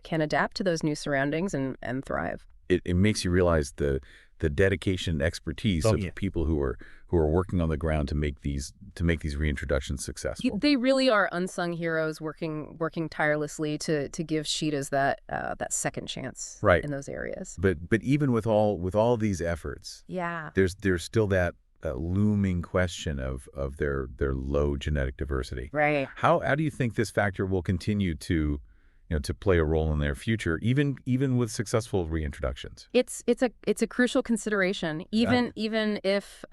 adapt to those new surroundings and thrive. It makes you realize the dedication and expertise of people who are working on the ground to make these reintroductions successful. They really are unsung heroes working tirelessly to give cheetahs that second chance in those areas. But even with all these efforts, there's still that looming question of their low genetic diversity. Right. How do you think this factor will continue to play a role in their future, even with successful reintroductions? It's a crucial consideration. Even if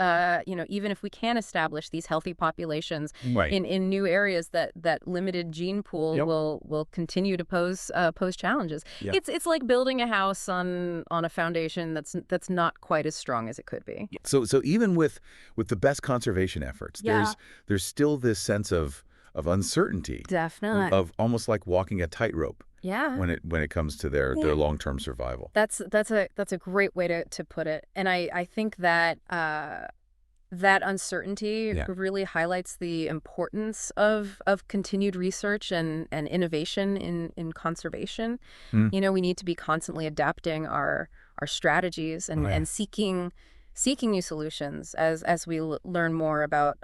we can establish these healthy populations in new areas, that limited gene pool will continue to pose challenges. Yeah. It's like building a house on a foundation that's not quite as strong as it could be. So even with the best conservation efforts, there's still this sense of uncertainty, definitely, of almost like walking a tightrope. Yeah. When it comes to their long-term survival. That's a great way to put it, and I think that that uncertainty really highlights the importance of continued research and innovation in conservation. We need to be constantly adapting our strategies and seeking seeking new solutions as we learn more about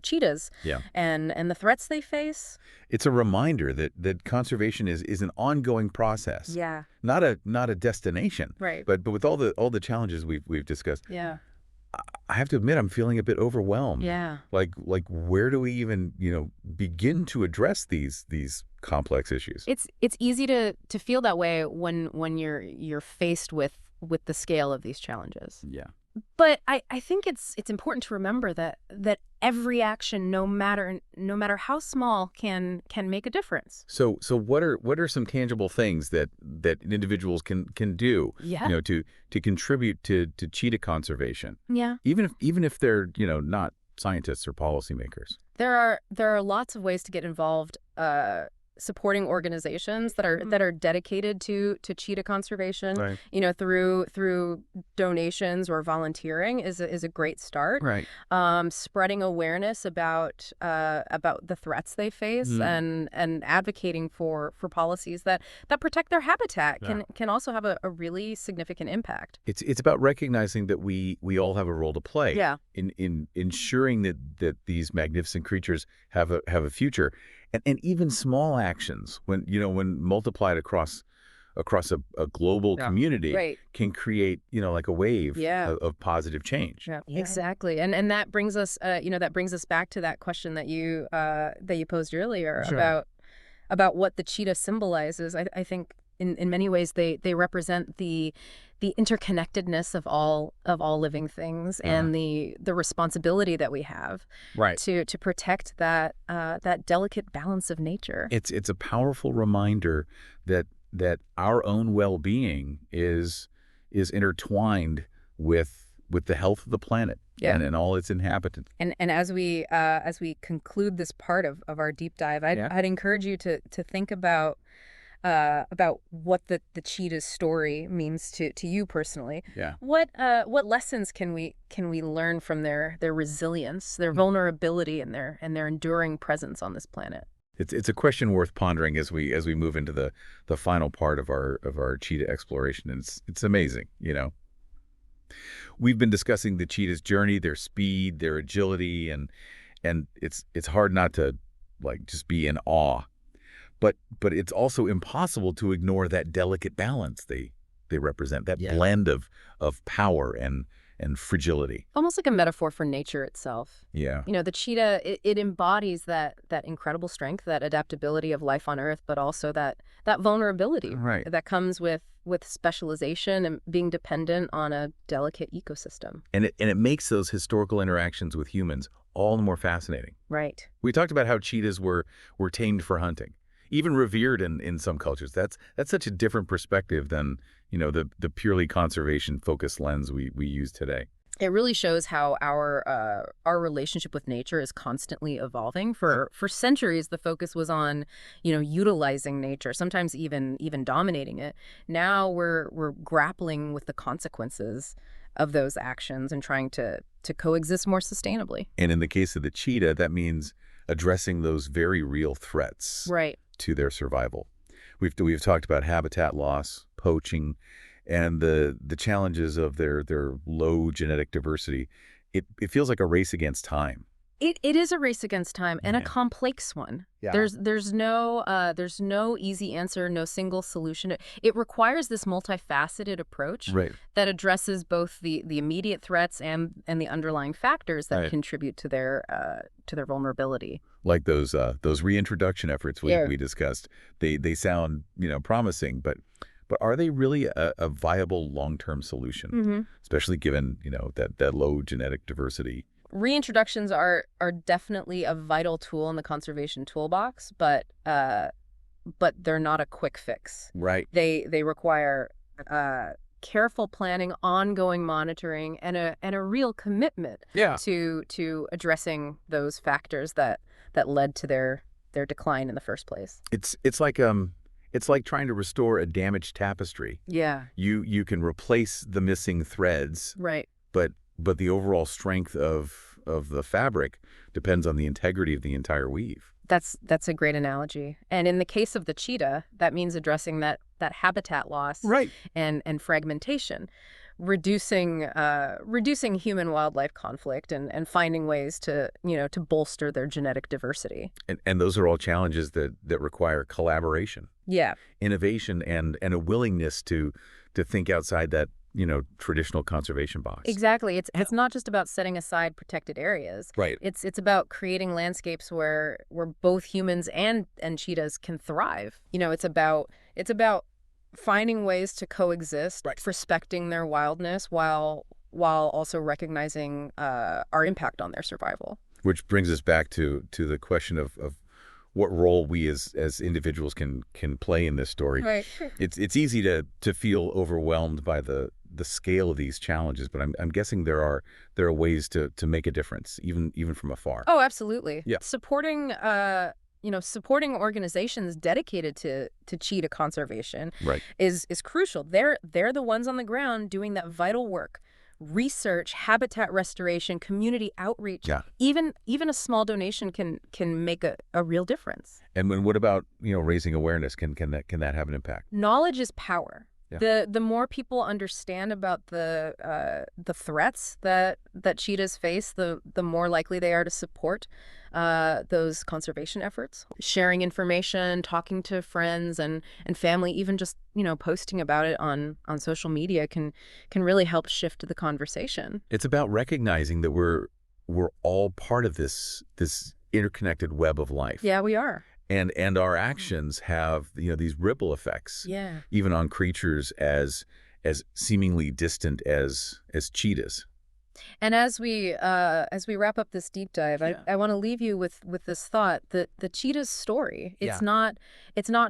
cheetahs and the threats they face. It's a reminder that conservation is an ongoing process. Yeah. Not a destination. Right. But with all the challenges we've discussed. Yeah. I have to admit, I'm feeling a bit overwhelmed. Yeah. Like where do we even, begin to address these complex issues? It's easy to feel that way when you're faced with the scale of these challenges. Yeah. But I think it's important to remember that every action, no matter how small, can make a difference. So what are some tangible things that individuals can do, to contribute to cheetah conservation? Yeah. Even if they're, not scientists or policymakers. There are lots of ways to get involved. Supporting organizations that are dedicated to cheetah conservation, right. Through donations or volunteering is a great start. Right. Spreading awareness about the threats they face and advocating for policies that protect their habitat can also have a really significant impact. It's about recognizing that we all have a role to play. Yeah. In ensuring that these magnificent creatures have a future. And even small actions, when multiplied across a global community, can create like a wave of positive change. Yeah. Exactly, and that brings us back to that question that you posed earlier about what the cheetah symbolizes. I think in many ways they represent the interconnectedness of all living things and the responsibility that we have to protect that delicate balance of nature. It's a powerful reminder that our own well-being is intertwined with the health of the planet and all its inhabitants. And as we conclude this part of our deep dive, I'd encourage you to think about what the cheetah's story means to you personally. Yeah. What lessons can we learn from their resilience, their vulnerability, and their enduring presence on this planet? It's a question worth pondering as we move into the final part of our cheetah exploration. And it's amazing, We've been discussing the cheetah's journey, their speed, their agility, and it's hard not to just be in awe. But it's also impossible to ignore that delicate balance they represent, that blend of power and fragility. Almost like a metaphor for nature itself. Yeah. The cheetah, it embodies that incredible strength, that adaptability of life on Earth, but also that vulnerability that comes with specialization and being dependent on a delicate ecosystem. And it makes those historical interactions with humans all the more fascinating. Right. We talked about how cheetahs were tamed for hunting, even revered in some cultures. That's such a different perspective than the purely conservation focused lens we use today. It really shows how our relationship with nature is constantly evolving. For centuries, the focus was on utilizing nature, sometimes even dominating it. Now we're grappling with the consequences of those actions and trying to coexist more sustainably. And in the case of the cheetah, that means addressing those very real threats to their survival. We've talked about habitat loss, poaching, and the challenges of their low genetic diversity. It feels like a race against time. It is a race against time, and a complex one. Yeah. There's no easy answer, no single solution. It requires this multifaceted approach that addresses both the immediate threats and the underlying factors that contribute to their vulnerability. Like those reintroduction efforts we discussed. They sound promising, but are they really a viable long-term solution, especially given that low genetic diversity? Reintroductions are definitely a vital tool in the conservation toolbox, but they're not a quick fix. Right. They require careful planning, ongoing monitoring, and a real commitment to addressing those factors that led to their decline in the first place. It's like trying to restore a damaged tapestry. Yeah. You can replace the missing threads. Right. But the overall strength of the fabric depends on the integrity of the entire weave. That's a great analogy. And in the case of the cheetah, that means addressing that habitat loss and fragmentation. reducing human-wildlife conflict and finding ways to, to bolster their genetic diversity. And those are all challenges that require collaboration. Yeah. Innovation and a willingness to think outside that, traditional conservation box. Exactly. It's not just about setting aside protected areas. Right. It's about creating landscapes where both humans and cheetahs can thrive. It's about finding ways to coexist, right, respecting their wildness while also recognizing our impact on their survival. Which brings us back to the question of what role we as individuals can play in this story. Right. It's easy to feel overwhelmed by the scale of these challenges, but I'm guessing there are ways to make a difference, even from afar. Oh, absolutely. Yeah. Supporting organizations dedicated to cheetah conservation, right, is crucial. They're the ones on the ground doing that vital work. Research, habitat restoration, community outreach. Yeah. Even a small donation can make a real difference. And what about, raising awareness? Can that have an impact? Knowledge is power. Yeah. The more people understand about the threats that cheetahs face, the more likely they are to support those conservation efforts. Sharing information, talking to friends and family, even just posting about it on social media can really help shift the conversation. It's about recognizing that we're all part of this interconnected web of life. Yeah, we are. And our actions have these ripple effects. Yeah. Even on creatures as seemingly distant as cheetahs. And as we wrap up this deep dive, yeah, I want to leave you with this thought that the cheetah's story, it's not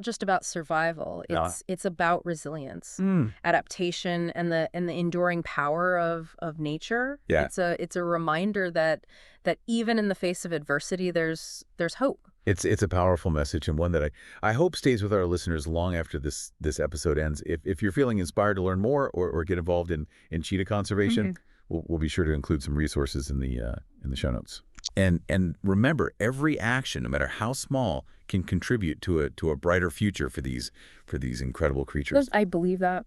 just about survival. It's about resilience, adaptation, and the enduring power of nature. Yeah. It's a reminder that even in the face of adversity, there's hope. It's a powerful message, and one that I hope stays with our listeners long after this episode ends. If you're feeling inspired to learn more or get involved in cheetah conservation, we'll be sure to include some resources in the show notes. And remember, every action, no matter how small, can contribute to a brighter future for these incredible creatures. I believe that.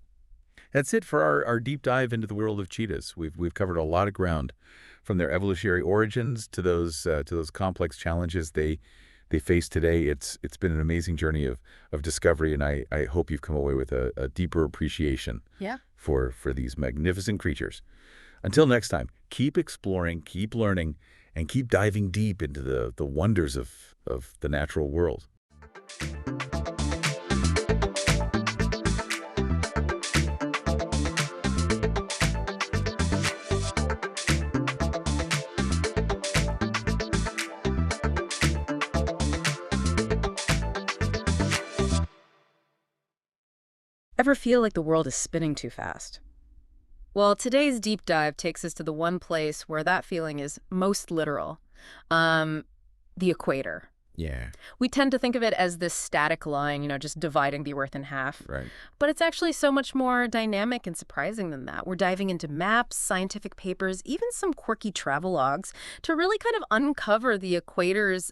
That's it for our deep dive into the world of cheetahs. We've covered a lot of ground, from their evolutionary origins to those complex challenges they face today. It's been an amazing journey of discovery, and I hope you've come away with a deeper appreciation, yeah, for these magnificent creatures. Until next time, keep exploring, keep learning, and keep diving deep into the wonders of the natural world. Ever feel like the world is spinning too fast? Well, today's deep dive takes us to the one place where that feeling is most literal, the equator. Yeah. We tend to think of it as this static line, just dividing the Earth in half. Right. But it's actually so much more dynamic and surprising than that. We're diving into maps, scientific papers, even some quirky travelogues to really kind of uncover the equator's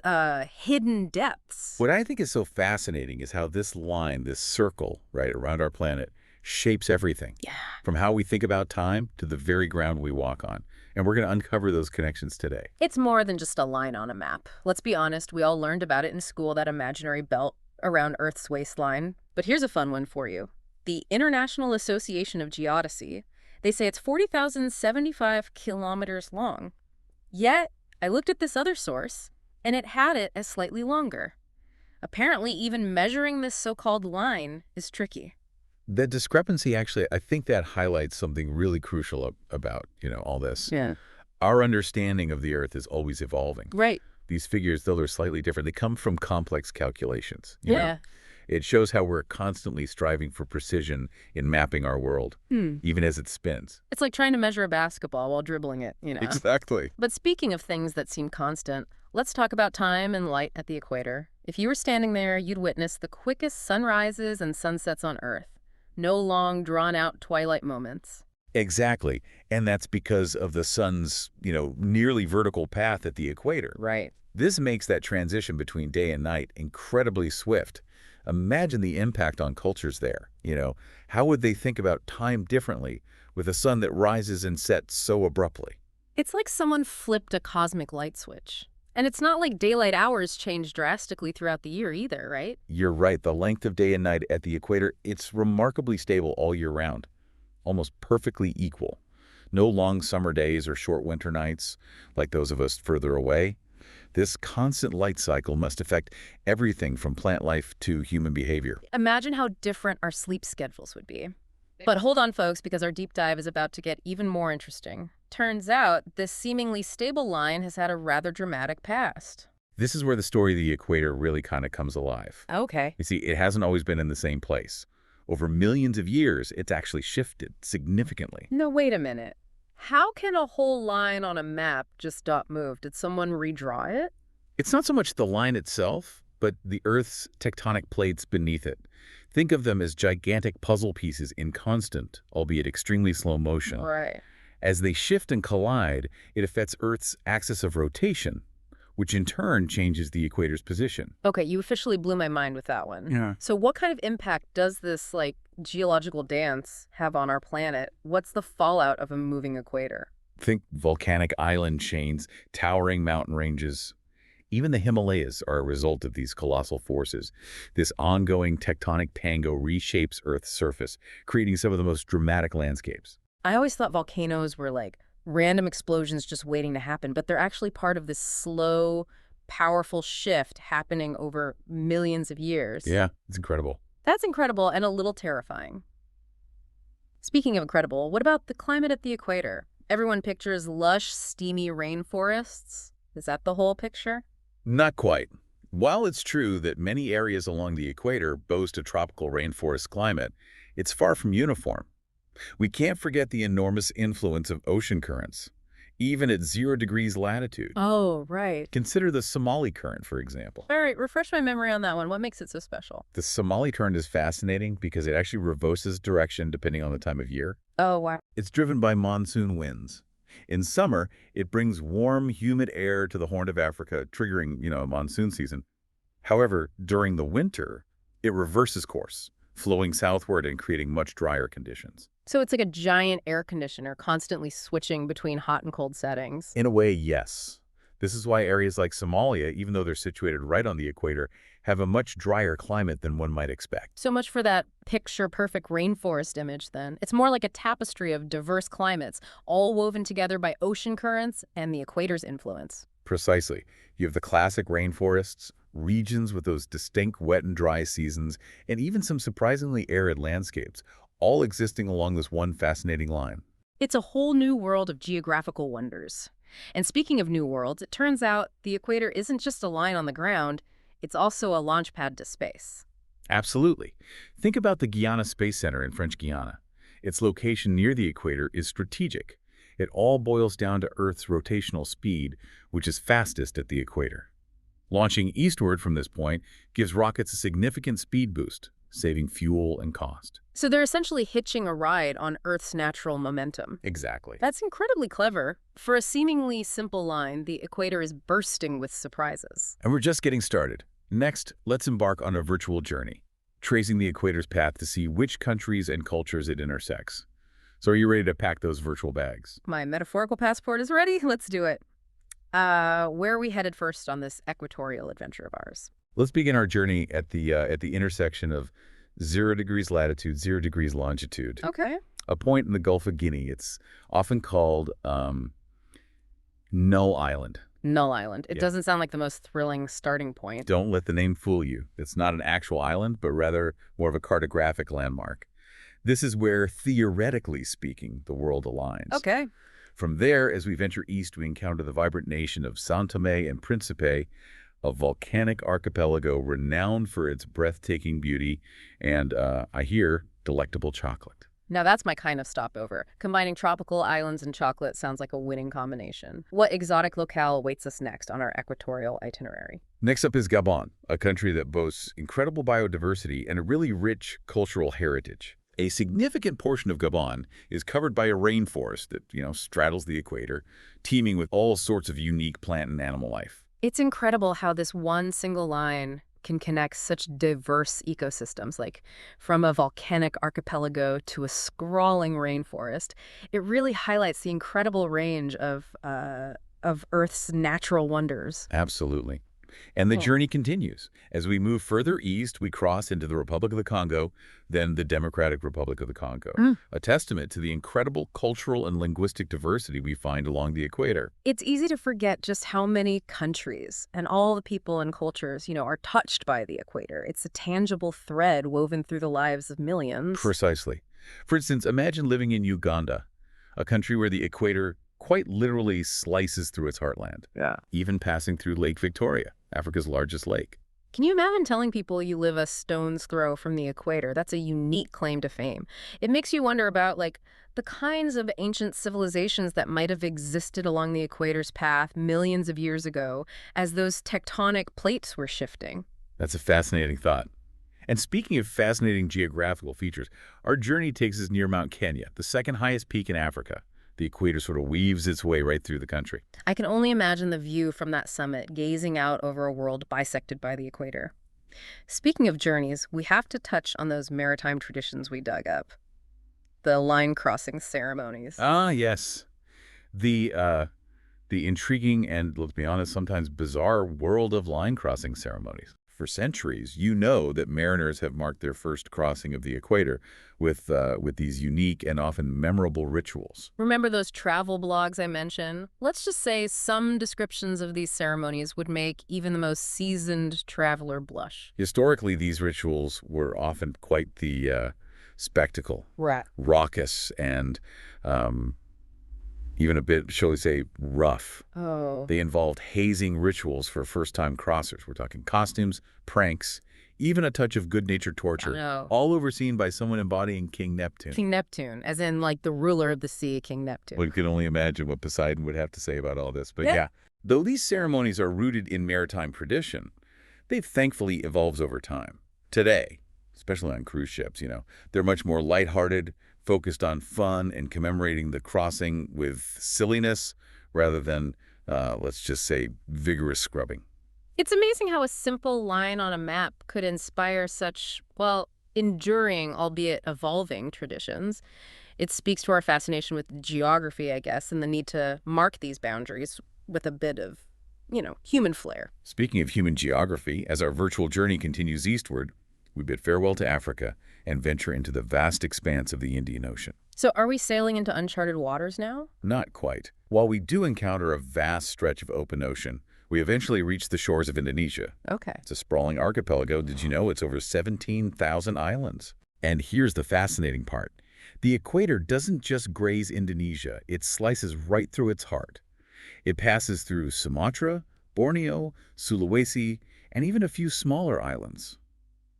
hidden depths. What I think is so fascinating is how this line, this circle, right, around our planet, shapes everything. Yeah. From how we think about time to the very ground we walk on. And we're going to uncover those connections today. It's more than just a line on a map. Let's be honest, we all learned about it in school, that imaginary belt around Earth's waistline. But here's a fun one for you. The International Association of Geodesy, they say it's 40,075 kilometers long. Yet, I looked at this other source, and it had it as slightly longer. Apparently, even measuring this so-called line is tricky. That discrepancy, actually, I think that highlights something really crucial about, all this. Yeah. Our understanding of the Earth is always evolving. Right. These figures, though they're slightly different, they come from complex calculations. You know? It shows how we're constantly striving for precision in mapping our world, even as it spins. It's like trying to measure a basketball while dribbling it, Exactly. But speaking of things that seem constant, let's talk about time and light at the equator. If you were standing there, you'd witness the quickest sunrises and sunsets on Earth. No long, drawn-out twilight moments. Exactly. And that's because of the sun's, nearly vertical path at the equator. Right. This makes that transition between day and night incredibly swift. Imagine the impact on cultures there. How would they think about time differently with a sun that rises and sets so abruptly. It's like someone flipped a cosmic light switch. And it's not like daylight hours change drastically throughout the year either, right? You're right. The length of day and night at the equator, it's remarkably stable all year round, almost perfectly equal. No long summer days or short winter nights like those of us further away. This constant light cycle must affect everything from plant life to human behavior. Imagine how different our sleep schedules would be. But hold on, folks, because our deep dive is about to get even more interesting. Turns out, this seemingly stable line has had a rather dramatic past. This is where the story of the equator really kind of comes alive. Okay. You see, it hasn't always been in the same place. Over millions of years, it's actually shifted significantly. No, wait a minute. How can a whole line on a map just stop move? Did someone redraw it? It's not so much the line itself, but the Earth's tectonic plates beneath it. Think of them as gigantic puzzle pieces in constant, albeit extremely slow motion. Right. As they shift and collide, it affects Earth's axis of rotation, which in turn changes the equator's position. Okay, you officially blew my mind with that one. Yeah. So what kind of impact does this, geological dance have on our planet? What's the fallout of a moving equator? Think volcanic island chains, towering mountain ranges. Even the Himalayas are a result of these colossal forces. This ongoing tectonic tango reshapes Earth's surface, creating some of the most dramatic landscapes. I always thought volcanoes were random explosions just waiting to happen, but they're actually part of this slow, powerful shift happening over millions of years. Yeah, it's incredible. That's incredible and a little terrifying. Speaking of incredible, what about the climate at the equator? Everyone pictures lush, steamy rainforests. Is that the whole picture? Not quite. While it's true that many areas along the equator boast a tropical rainforest climate, it's far from uniform. We can't forget the enormous influence of ocean currents, even at 0 degrees latitude. Oh, right. Consider the Somali Current, for example. All right, refresh my memory on that one. What makes it so special? The Somali Current is fascinating because it actually reverses direction depending on the time of year. Oh, wow. It's driven by monsoon winds. In summer, it brings warm, humid air to the Horn of Africa, triggering, a monsoon season. However, during the winter, it reverses course, flowing southward and creating much drier conditions. So it's like a giant air conditioner constantly switching between hot and cold settings. In a way, yes. This is why areas like Somalia, even though they're situated right on the equator, have a much drier climate than one might expect. So much for that picture-perfect rainforest image, then. It's more like a tapestry of diverse climates, all woven together by ocean currents and the equator's influence. Precisely. You have the classic rainforests, regions with those distinct wet and dry seasons, and even some surprisingly arid landscapes, all existing along this one fascinating line. It's a whole new world of geographical wonders. And speaking of new worlds, it turns out the equator isn't just a line on the ground, it's also a launch pad to space. Absolutely. Think about the Guiana Space Center in French Guiana. Its location near the equator is strategic. It all boils down to Earth's rotational speed, which is fastest at the equator. Launching eastward from this point gives rockets a significant speed boost, saving fuel and cost. So they're essentially hitching a ride on Earth's natural momentum. Exactly. That's incredibly clever. For a seemingly simple line, the equator is bursting with surprises. And we're just getting started. Next, let's embark on a virtual journey, tracing the equator's path to see which countries and cultures it intersects. So are you ready to pack those virtual bags? My metaphorical passport is ready. Let's do it. Where are we headed first on this equatorial adventure of ours? Let's begin our journey at the intersection of 0 degrees latitude, 0 degrees longitude. Okay. A point in the Gulf of Guinea. It's often called Null Island. Null Island. It doesn't sound like the most thrilling starting point. Don't let the name fool you. It's not an actual island, but rather more of a cartographic landmark. This is where, theoretically speaking, the world aligns. Okay. From there, as we venture east, we encounter the vibrant nation of São Tomé and Príncipe, a volcanic archipelago renowned for its breathtaking beauty and, I hear, delectable chocolate. Now that's my kind of stopover. Combining tropical islands and chocolate sounds like a winning combination. What exotic locale awaits us next on our equatorial itinerary? Next up is Gabon, a country that boasts incredible biodiversity and a really rich cultural heritage. A significant portion of Gabon is covered by a rainforest that, straddles the equator, teeming with all sorts of unique plant and animal life. It's incredible how this one single line can connect such diverse ecosystems, like from a volcanic archipelago to a sprawling rainforest. It really highlights the incredible range of Earth's natural wonders. Absolutely. And the journey continues. As we move further east, we cross into the Republic of the Congo, then the Democratic Republic of the Congo, a testament to the incredible cultural and linguistic diversity we find along the equator. It's easy to forget just how many countries and all the people and cultures, are touched by the equator. It's a tangible thread woven through the lives of millions. Precisely. For instance, imagine living in Uganda, a country where the equator quite literally slices through its heartland, even passing through Lake Victoria, Africa's largest lake. Can you imagine telling people you live a stone's throw from the equator? That's a unique claim to fame. It makes you wonder about, the kinds of ancient civilizations that might have existed along the equator's path millions of years ago as those tectonic plates were shifting. That's a fascinating thought. And speaking of fascinating geographical features, our journey takes us near Mount Kenya, the second highest peak in Africa. The equator sort of weaves its way right through the country. I can only imagine the view from that summit, gazing out over a world bisected by the equator. Speaking of journeys, we have to touch on those maritime traditions we dug up. The line-crossing ceremonies. Ah, yes. The intriguing and, let's be honest, sometimes bizarre world of line-crossing ceremonies. For centuries, you know that mariners have marked their first crossing of the equator with these unique and often memorable rituals. Remember those travel blogs I mentioned? Let's just say some descriptions of these ceremonies would make even the most seasoned traveler blush. Historically, these rituals were often quite the spectacle. Right. Raucous and even a bit, shall we say, rough. Oh. They involved hazing rituals for first-time crossers. We're talking costumes, pranks, even a touch of good-natured torture, all overseen by someone embodying King Neptune. King Neptune, as in the ruler of the sea, King Neptune. One can only imagine what Poseidon would have to say about all this. But yeah, though these ceremonies are rooted in maritime tradition, they've thankfully evolved over time. Today, especially on cruise ships, they're much more lighthearted, focused on fun and commemorating the crossing with silliness rather than, let's just say, vigorous scrubbing. It's amazing how a simple line on a map could inspire such, enduring, albeit evolving traditions. It speaks to our fascination with geography, I guess, and the need to mark these boundaries with a bit of, human flair. Speaking of human geography, as our virtual journey continues eastward, we bid farewell to Africa and venture into the vast expanse of the Indian Ocean. So are we sailing into uncharted waters now? Not quite. While we do encounter a vast stretch of open ocean, we eventually reach the shores of Indonesia. Okay. It's a sprawling archipelago. Did you know it's over 17,000 islands? And here's the fascinating part. The equator doesn't just graze Indonesia. It slices right through its heart. It passes through Sumatra, Borneo, Sulawesi, and even a few smaller islands.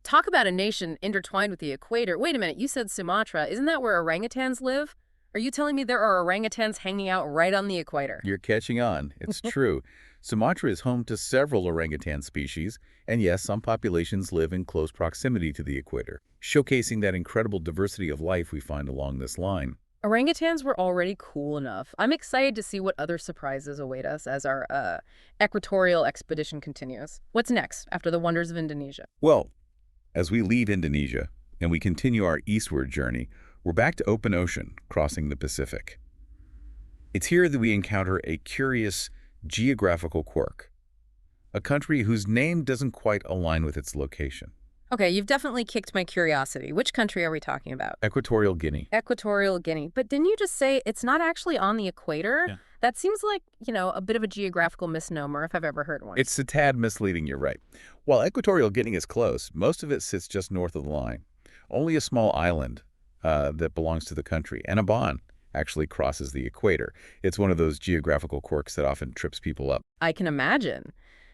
Talk about a nation intertwined with the equator. Wait a minute, you said Sumatra. Isn't that where orangutans live? Are you telling me there are orangutans hanging out right on the equator? You're catching on. It's true. Sumatra is home to several orangutan species, and yes, some populations live in close proximity to the equator, showcasing that incredible diversity of life we find along this line. Orangutans were already cool enough. I'm excited to see what other surprises await us as our equatorial expedition continues. What's next after the wonders of Indonesia? Well, as we leave Indonesia and we continue our eastward journey, we're back to open ocean, crossing the Pacific. It's here that we encounter a curious geographical quirk, a country whose name doesn't quite align with its location. Okay, you've definitely kicked my curiosity. Which country are we talking about? Equatorial Guinea. Equatorial Guinea. But didn't you just say it's not actually on the equator? Yeah. That seems like, a bit of a geographical misnomer if I've ever heard one. It's a tad misleading, you're right. While Equatorial Guinea is close, most of it sits just north of the line. Only a small island that belongs to the country, and Annobon, actually crosses the equator. It's one of those geographical quirks that often trips people up. I can imagine.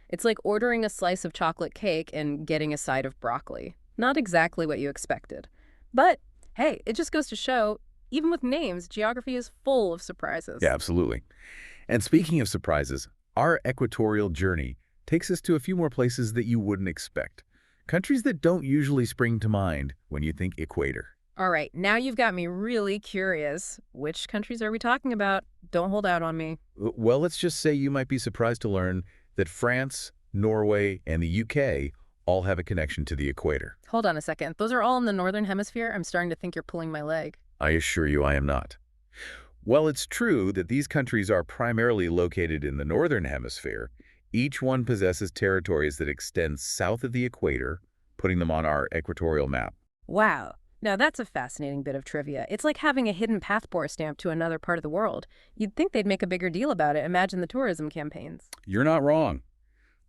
It's like ordering a slice of chocolate cake and getting a side of broccoli. Not exactly what you expected. But, hey, it just goes to show, even with names, geography is full of surprises. Yeah, absolutely. And speaking of surprises, our equatorial journey takes us to a few more places that you wouldn't expect. Countries that don't usually spring to mind when you think equator. All right, now you've got me really curious. Which countries are we talking about? Don't hold out on me. Well, let's just say you might be surprised to learn that France, Norway, and the UK all have a connection to the equator. Hold on a second. Those are all in the northern hemisphere? I'm starting to think you're pulling my leg. I assure you I am not. While it's true that these countries are primarily located in the northern hemisphere, each one possesses territories that extend south of the equator, putting them on our equatorial map. Wow. Now that's a fascinating bit of trivia. It's like having a hidden passport stamp to another part of the world. You'd think they'd make a bigger deal about it. Imagine the tourism campaigns. You're not wrong.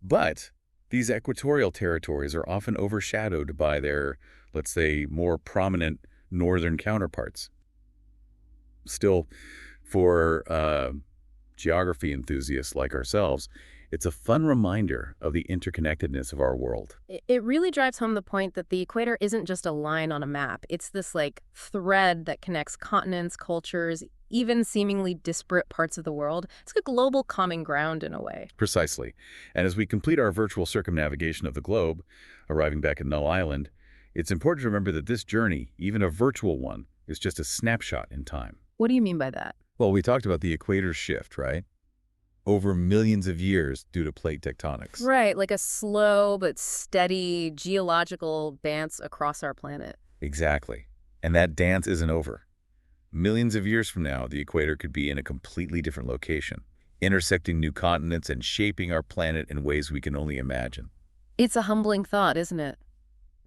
But these equatorial territories are often overshadowed by their, let's say, more prominent northern counterparts. Still, for geography enthusiasts like ourselves, it's a fun reminder of the interconnectedness of our world. It really drives home the point that the equator isn't just a line on a map. It's this, like, thread that connects continents, cultures, even seemingly disparate parts of the world. It's a global common ground in a way. Precisely. And as we complete our virtual circumnavigation of the globe, arriving back at Null Island, it's important to remember that this journey, even a virtual one, is just a snapshot in time. What do you mean by that? Well, we talked about the equator shift, right? Over millions of years due to plate tectonics. Right, like a slow but steady geological dance across our planet. Exactly. And that dance isn't over. Millions of years from now, the equator could be in a completely different location, intersecting new continents and shaping our planet in ways we can only imagine. It's a humbling thought, isn't it?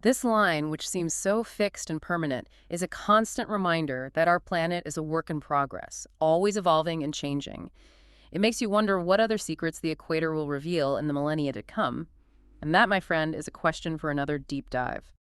This line, which seems so fixed and permanent, is a constant reminder that our planet is a work in progress, always evolving and changing. It makes you wonder what other secrets the equator will reveal in the millennia to come. And that, my friend, is a question for another deep dive.